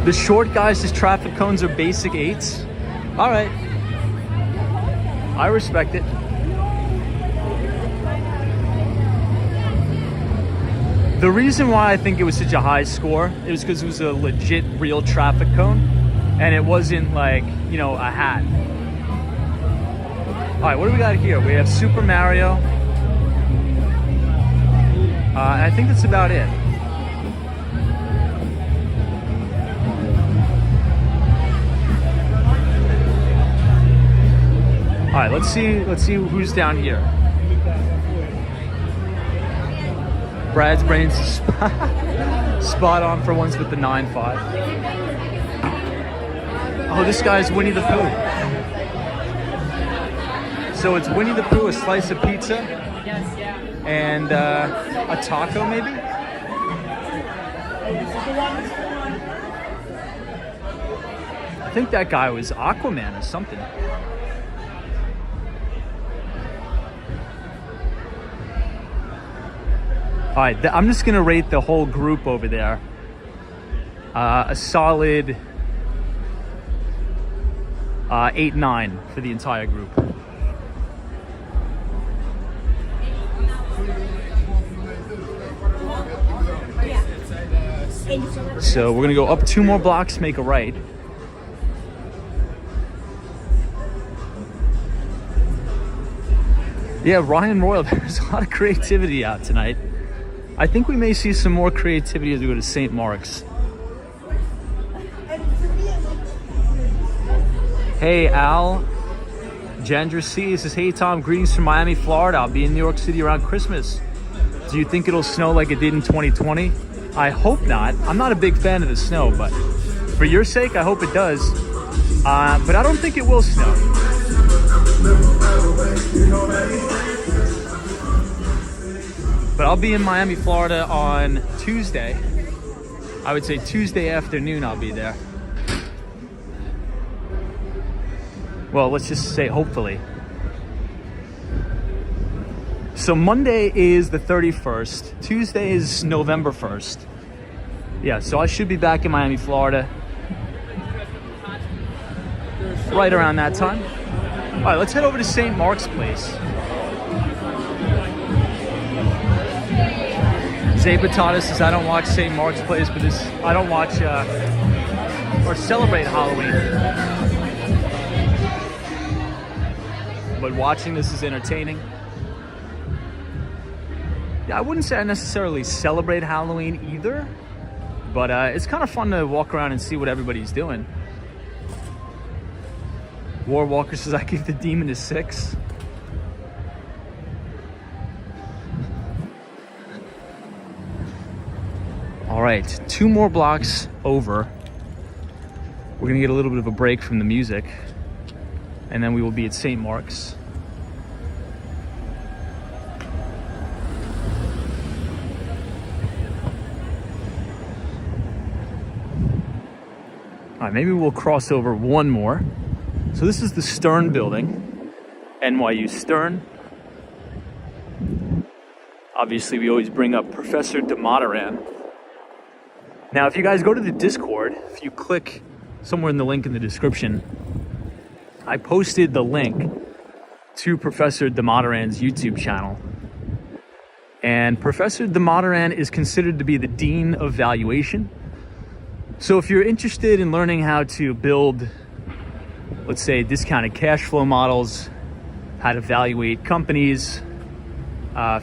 The short guy says traffic cones are basic 8s. All right. I respect it. The reason why I think it was such a high score, it was because it was a legit real traffic cone, and it wasn't like, you know, a hat. All right, what do we got here? We have Super Mario. And I think that's about it. All right, let's see who's down here. Brad's brains is spot on for ones with the 9.5. Oh, this guy's Winnie the Pooh. So it's Winnie the Pooh, a slice of pizza, and a taco maybe? I think that guy was Aquaman or something. All right, I'm just gonna rate the whole group over there a solid 8-9 for the entire group. So we're gonna go up 2 more blocks, make a right. Yeah, Ryan Royal, there's a lot of creativity out tonight. I think we may see some more creativity as we go to St. Mark's. Hey, Al. Jandra C says, hey, Tom, greetings from Miami, Florida. I'll be in New York City around Christmas. Do you think it'll snow like it did in 2020? I hope not. I'm not a big fan of the snow, but for your sake, I hope it does. But I don't think it will snow. But I'll be in Miami, Florida on Tuesday. I would say Tuesday afternoon I'll be there. Well, let's just say hopefully. So Monday is the 31st. Tuesday is November 1st. Yeah, so I should be back in Miami, Florida right around that time. All right, let's head over to St. Mark's Place. Zay Batata says, I don't watch St. Mark's Place, but I don't watch or celebrate Halloween. But watching this is entertaining. Yeah, I wouldn't say I necessarily celebrate Halloween either, but it's kind of fun to walk around and see what everybody's doing. War Walker says, I give the demon a 6. All right, 2 more blocks over. We're gonna get a little bit of a break from the music, and then we will be at St. Mark's. All right, maybe we'll cross over one more. So this is the Stern building, NYU Stern. Obviously, we always bring up Professor Damodaran. Now, if you guys go to the Discord, if you click somewhere in the link in the description, I posted the link to Professor Damodaran's YouTube channel. And Professor Damodaran is considered to be the Dean of Valuation. So if you're interested in learning how to build, let's say, discounted cash flow models, how to evaluate companies,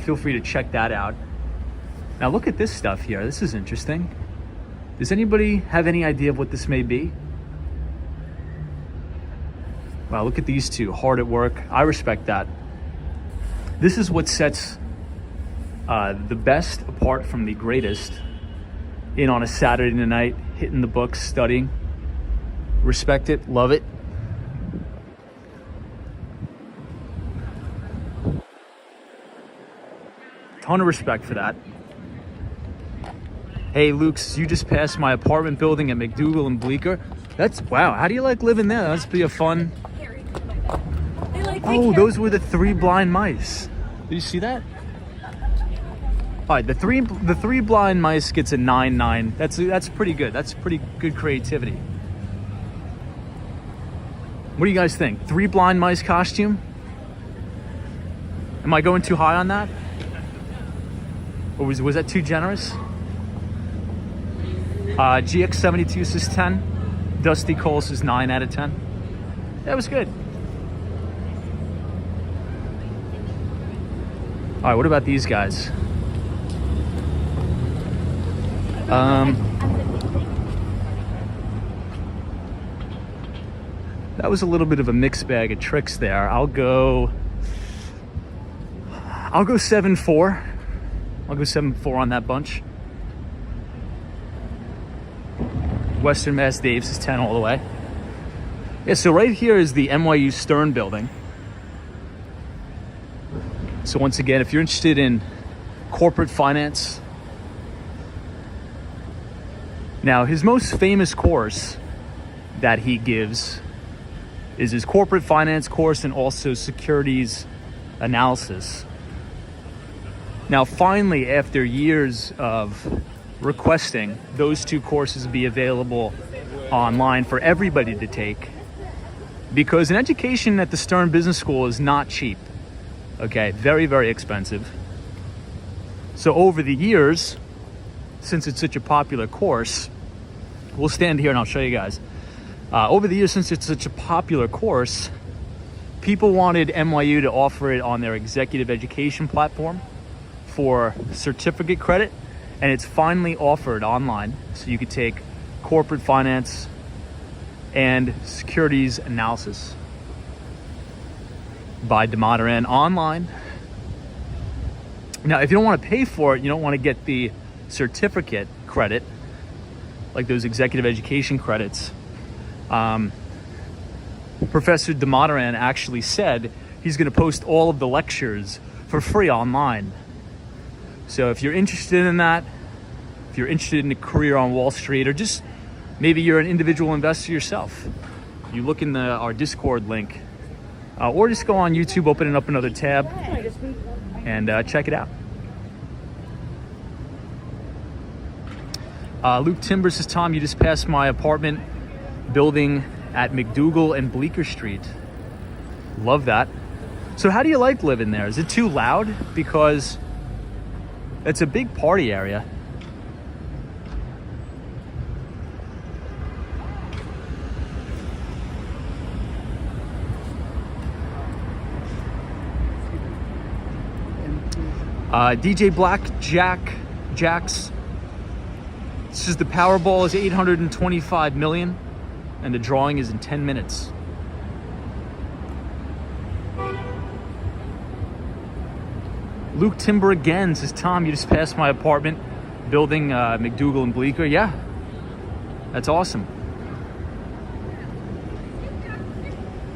feel free to check that out. Now look at this stuff here. This is interesting. Does anybody have any idea of what this may be? Wow, look at these two, hard at work. I respect that. This is what sets the best apart from the greatest. In on a Saturday night, hitting the books, studying. Respect it, love it. Ton of respect for that. Hey, Luke's, you just passed my apartment building at McDougal and Bleecker. That's, wow, how do you like living there? That must be a fun... Oh, those were the 3 blind mice. Did you see that? All right, the three blind mice gets a 9-9. That's pretty good. That's pretty good creativity. What do you guys think? 3 blind mice costume? Am I going too high on that? Or was that too generous? GX72 says 10. Dusty Cole says 9 out of 10. That was good. All right, what about these guys? That was a little bit of a mixed bag of tricks there. I'll go 7-4. I'll go 7-4 on that bunch. Western Mass Dave says 10 all the way. Yeah, so right here is the NYU Stern building. So once again, if you're interested in corporate finance, now his most famous course that he gives is his corporate finance course and also securities analysis. Now, finally, after years of requesting those 2 courses be available online for everybody to take, because an education at the Stern Business School is not cheap. Okay, very, very expensive. So over the years, since it's such a popular course, we'll stand here and I'll show you guys. Over the years, since it's such a popular course, people wanted NYU to offer it on their executive education platform for certificate credit, and it's finally offered online. So you could take corporate finance and securities analysis by Contrarian online. Now, if you don't want to pay for it, you don't want to get the certificate credit, like those executive education credits. Professor Contrarian actually said he's going to post all of the lectures for free online. So if you're interested in that, if you're interested in a career on Wall Street, or just maybe you're an individual investor yourself, you look in our Discord link, or just go on YouTube, open up another tab, and check it out. Luke Timber says, Tom, you just passed my apartment building at McDougal and Bleecker Street. Love that. So how do you like living there? Is it too loud? Because it's a big party area. DJ Jax. This is the Powerball is 825 million, and the drawing is in 10 minutes. Luke Timber again says, Tom, you just passed my apartment building, McDougal and Bleecker. Yeah, that's awesome.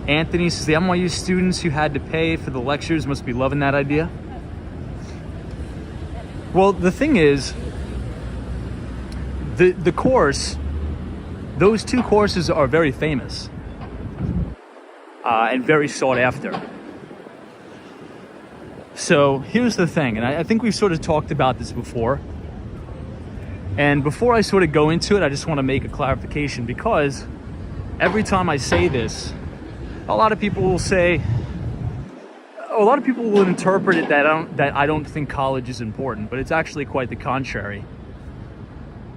Anthony says, the NYU students who had to pay for the lectures must be loving that idea. Well, the thing is, the course, those two courses are very famous and very sought after. So here's the thing, and I think we've sort of talked about this before. And before I sort of go into it, I just want to make a clarification, because every time I say this, a lot of people will interpret it that I don't think college is important, but it's actually quite the contrary.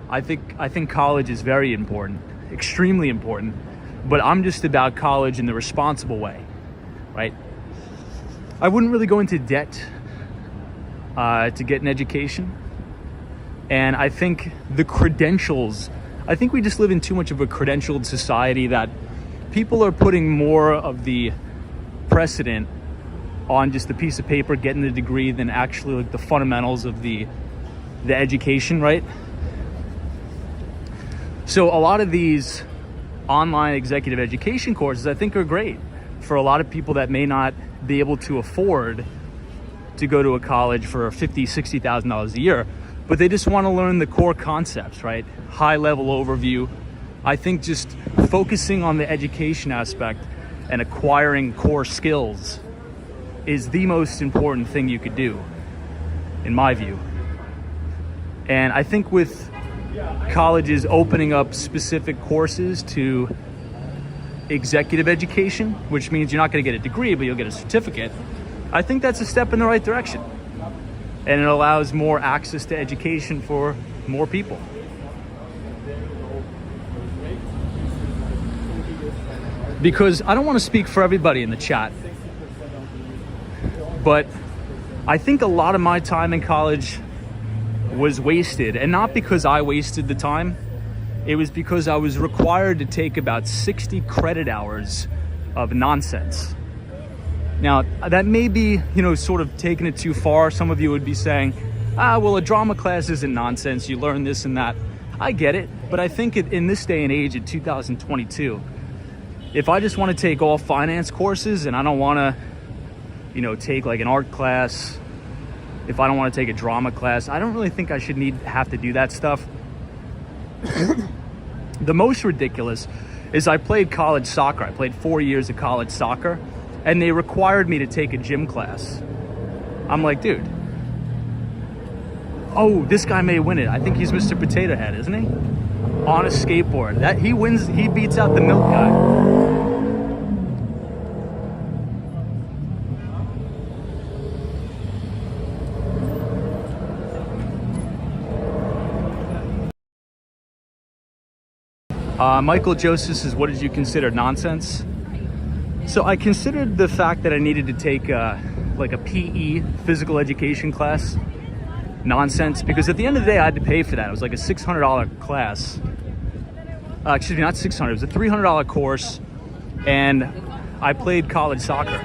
I think college is very important, extremely important, but I'm just about college in the responsible way, right? I wouldn't really go into debt to get an education. And I think the credentials, I think we just live in too much of a credentialed society that people are putting more of the precedent on just a piece of paper, getting the degree, than actually like the fundamentals of the education, right? So a lot of these online executive education courses I think are great for a lot of people that may not be able to afford to go to a college for $50,000, $60,000 a year, but they just want to learn the core concepts, right? High level overview. I think just focusing on the education aspect and acquiring core skills is the most important thing you could do, in my view. And I think with colleges opening up specific courses to executive education, which means you're not going to get a degree, but you'll get a certificate, I think that's a step in the right direction. And it allows more access to education for more people. Because I don't want to speak for everybody in the chat, but I think a lot of my time in college was wasted, and not because I wasted the time. It was because I was required to take about 60 credit hours of nonsense. Now, that may be, sort of taking it too far. Some of you would be saying, well, a drama class isn't nonsense. You learn this and that. I get it, but I think in this day and age, in 2022, if I just want to take all finance courses and I don't want to, take like an art class, if I don't want to take a drama class, I don't really think I should have to do that stuff. The most ridiculous is I played college soccer. I played 4 years of college soccer, and they required me to take a gym class. I'm like, dude, this guy may win it. I think he's Mr. Potato Head, isn't he? On a skateboard. That he wins, he beats out the milk guy. Michael Joseph says, what did you consider nonsense? So I considered the fact that I needed to take like a PE, physical education class, nonsense, because at the end of the day I had to pay for that. It was like a $600 class. Excuse me, not 600, it was a $300 course, and I played college soccer.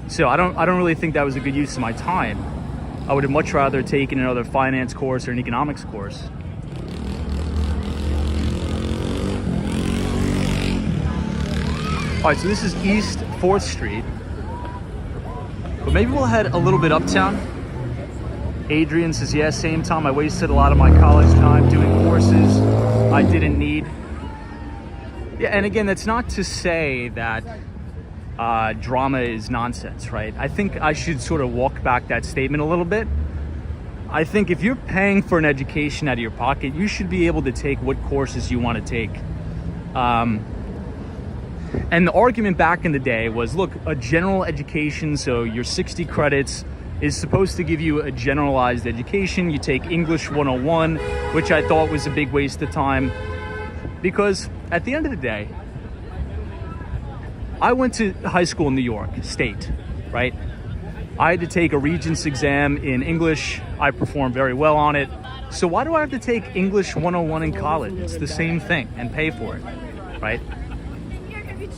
So I don't really think that was a good use of my time. I would have much rather taken another finance course or an economics course. All right, so this is East 4th Street. But maybe we'll head a little bit uptown. Adrian says, yeah, same time. I wasted a lot of my college time doing courses I didn't need. Yeah, and again, that's not to say that drama is nonsense, right? I think I should sort of walk back that statement a little bit. I think if you're paying for an education out of your pocket, you should be able to take what courses you want to take. And the argument back in the day was, look, a general education, so your 60 credits is supposed to give you a generalized education. You take English 101, which I thought was a big waste of time, because at the end of the day, I went to high school in New York State, right? I had to take a Regents exam in English. I performed very well on it. So why do I have to take English 101 in college? It's the same thing, and pay for it, right?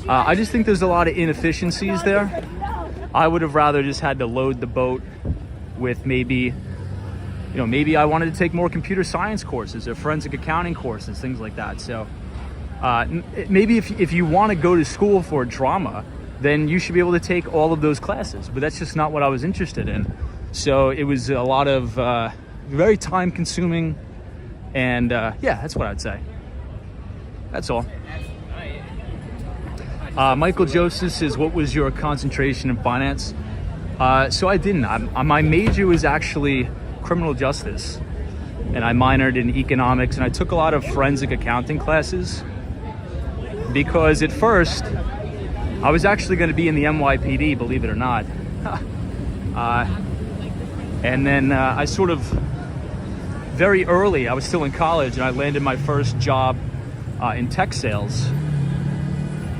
I just think there's a lot of inefficiencies there. I would have rather just had to load the boat with maybe I wanted to take more computer science courses or forensic accounting courses, things like that. So maybe if you want to go to school for drama, then you should be able to take all of those classes. But that's just not what I was interested in. So it was a lot of very time consuming. And yeah, that's what I'd say. That's all. Michael Joseph says, what was your concentration in finance? So I didn't. My major was actually criminal justice, and I minored in economics, and I took a lot of forensic accounting classes because at first I was actually going to be in the NYPD, believe it or not. And then I sort of, very early, I was still in college, and I landed my first job in tech sales.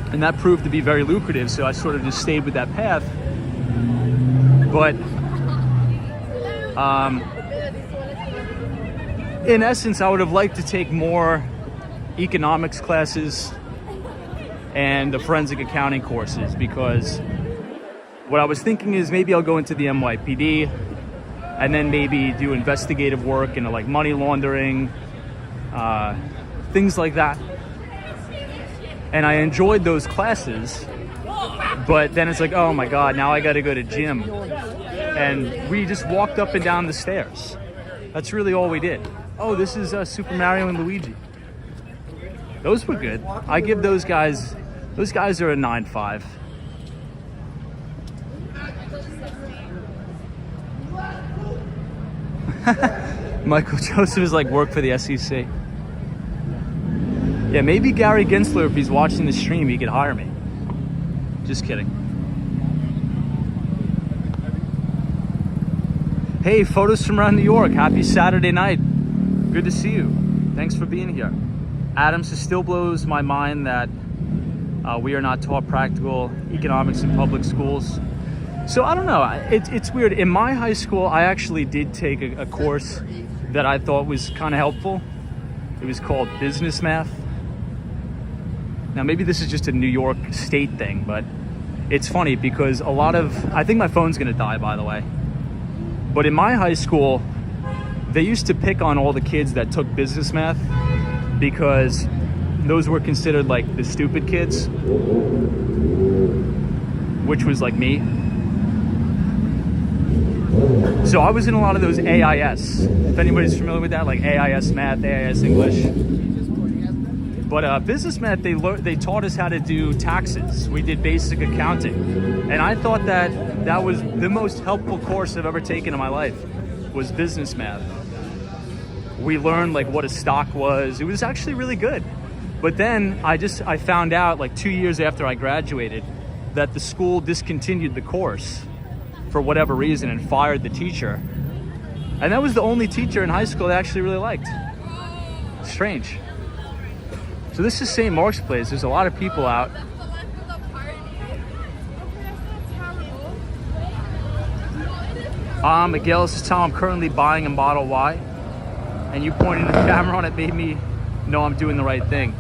And that proved to be very lucrative, so I sort of just stayed with that path. But in essence, I would have liked to take more economics classes and the forensic accounting courses, because what I was thinking is maybe I'll go into the NYPD and then maybe do investigative work into like money laundering, things like that. And I enjoyed those classes, but then it's like, oh my God, now I got to go to gym. And we just walked up and down the stairs. That's really all we did. Oh, this is Super Mario and Luigi. Those were good. I give those guys are a 9.5. Michael Joseph is like, work for the SEC. Yeah, maybe Gary Gensler, if he's watching the stream, he could hire me. Just kidding. Hey, photos from around New York. Happy Saturday night. Good to see you. Thanks for being here. Adams, it still blows my mind that we are not taught practical economics in public schools. So I don't know. It's weird. In my high school, I actually did take a course that I thought was kind of helpful. It was called business math. Now, maybe this is just a New York State thing, but it's funny because I think my phone's gonna die, by the way. But in my high school, they used to pick on all the kids that took business math because those were considered like the stupid kids, which was like me. So I was in a lot of those AIS. If anybody's familiar with that, like AIS math, AIS English. But business math, they taught us how to do taxes. We did basic accounting. And I thought that was the most helpful course I've ever taken in my life, was business math. We learned like what a stock was. It was actually really good. But then I found out like 2 years after I graduated that the school discontinued the course for whatever reason and fired the teacher. And that was the only teacher in high school I actually really liked. Strange. So this is St. Mark's Place. There's a lot of people out. Miguel, this is Tom. I'm currently buying a Model Y. And you pointing the camera on it made me know I'm doing the right thing.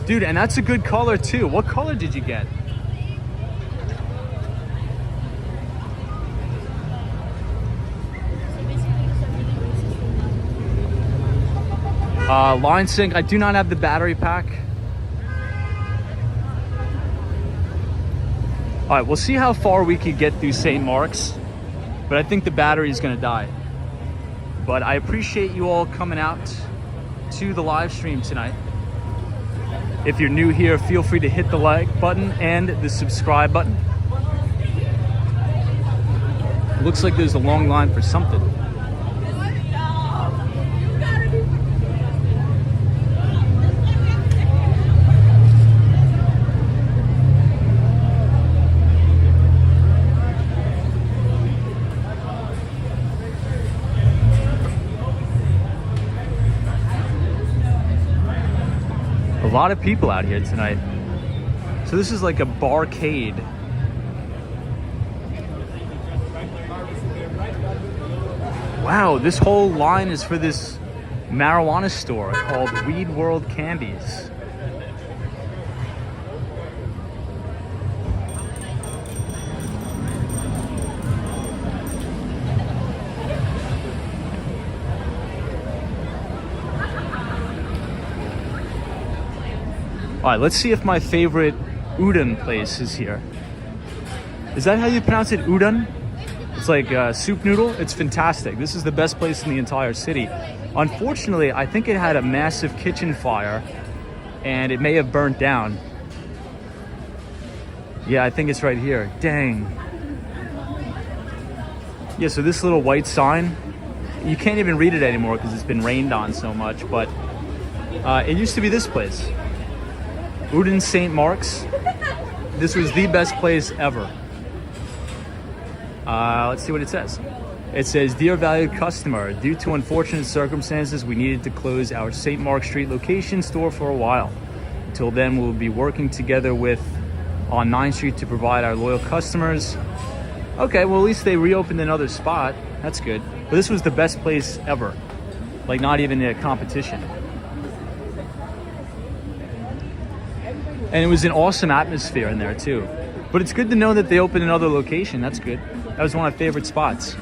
Dude, and that's a good color too. What color did you get? Line sync. I do not have the battery pack. All right, we'll see how far we could get through St. Mark's, but I think the battery is gonna die. But I appreciate you all coming out to the live stream tonight. If you're new here, feel free to hit the like button and the subscribe button. It looks like there's a long line for something. A lot of people out here tonight. So this is like a barcade. Wow, this whole line is for this marijuana store called Weed World Candies. All right, let's see if my favorite udon place is here. Is that how you pronounce it, udon? It's like a soup noodle. It's fantastic. This is the best place in the entire city. Unfortunately, I think it had a massive kitchen fire and it may have burnt down. Yeah, I think it's right here. Dang. Yeah, so this little white sign, you can't even read it anymore because it's been rained on so much, but it used to be this place. Udon St. Mark's. This was the best place ever. Let's see what it says. It says, "Dear valued customer, due to unfortunate circumstances, we needed to close our St. Mark Street location store for a while. Until then, we'll be working together on 9th Street to provide our loyal customers." Okay, well at least they reopened another spot. That's good. But this was the best place ever. Like not even a competition. And it was an awesome atmosphere in there too. But it's good to know that they opened another location. That's good. That was one of my favorite spots.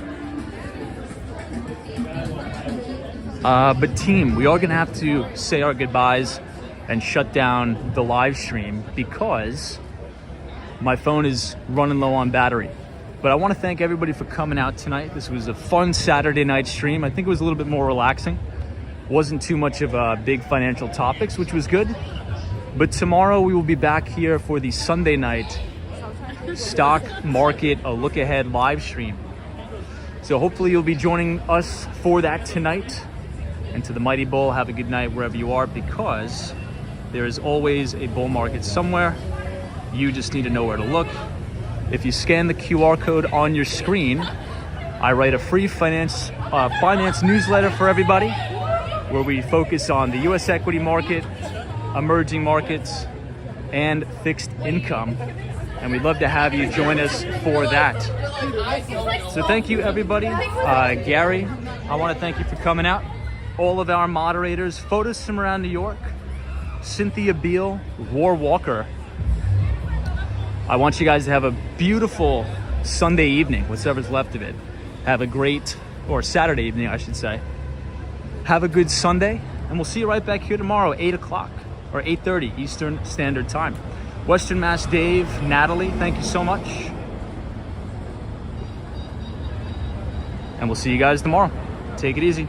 But team, we are gonna have to say our goodbyes and shut down the live stream because my phone is running low on battery. But I want to thank everybody for coming out tonight. This was a fun Saturday night stream. I think it was a little bit more relaxing. Wasn't too much of big financial topics, which was good. But tomorrow we will be back here for the Sunday night stock market, a look ahead live stream. So hopefully you'll be joining us for that tonight. And to the Mighty Bull, have a good night wherever you are, because there is always a bull market somewhere. You just need to know where to look. If you scan the QR code on your screen, I write a free finance newsletter for everybody where we focus on the US equity market, emerging markets, and fixed income. And we'd love to have you join us for that. So thank you, everybody. Gary, I want to thank you for coming out. All of our moderators, photos from around New York, Cynthia Beale, War Walker. I want you guys to have a beautiful Sunday evening, whatever's left of it. Have a great, or Saturday evening, I should say. Have a good Sunday, and we'll see you right back here tomorrow, 8 o'clock. Or 8:30 Eastern Standard Time. Western Mass Dave, Natalie, thank you so much. And we'll see you guys tomorrow. Take it easy.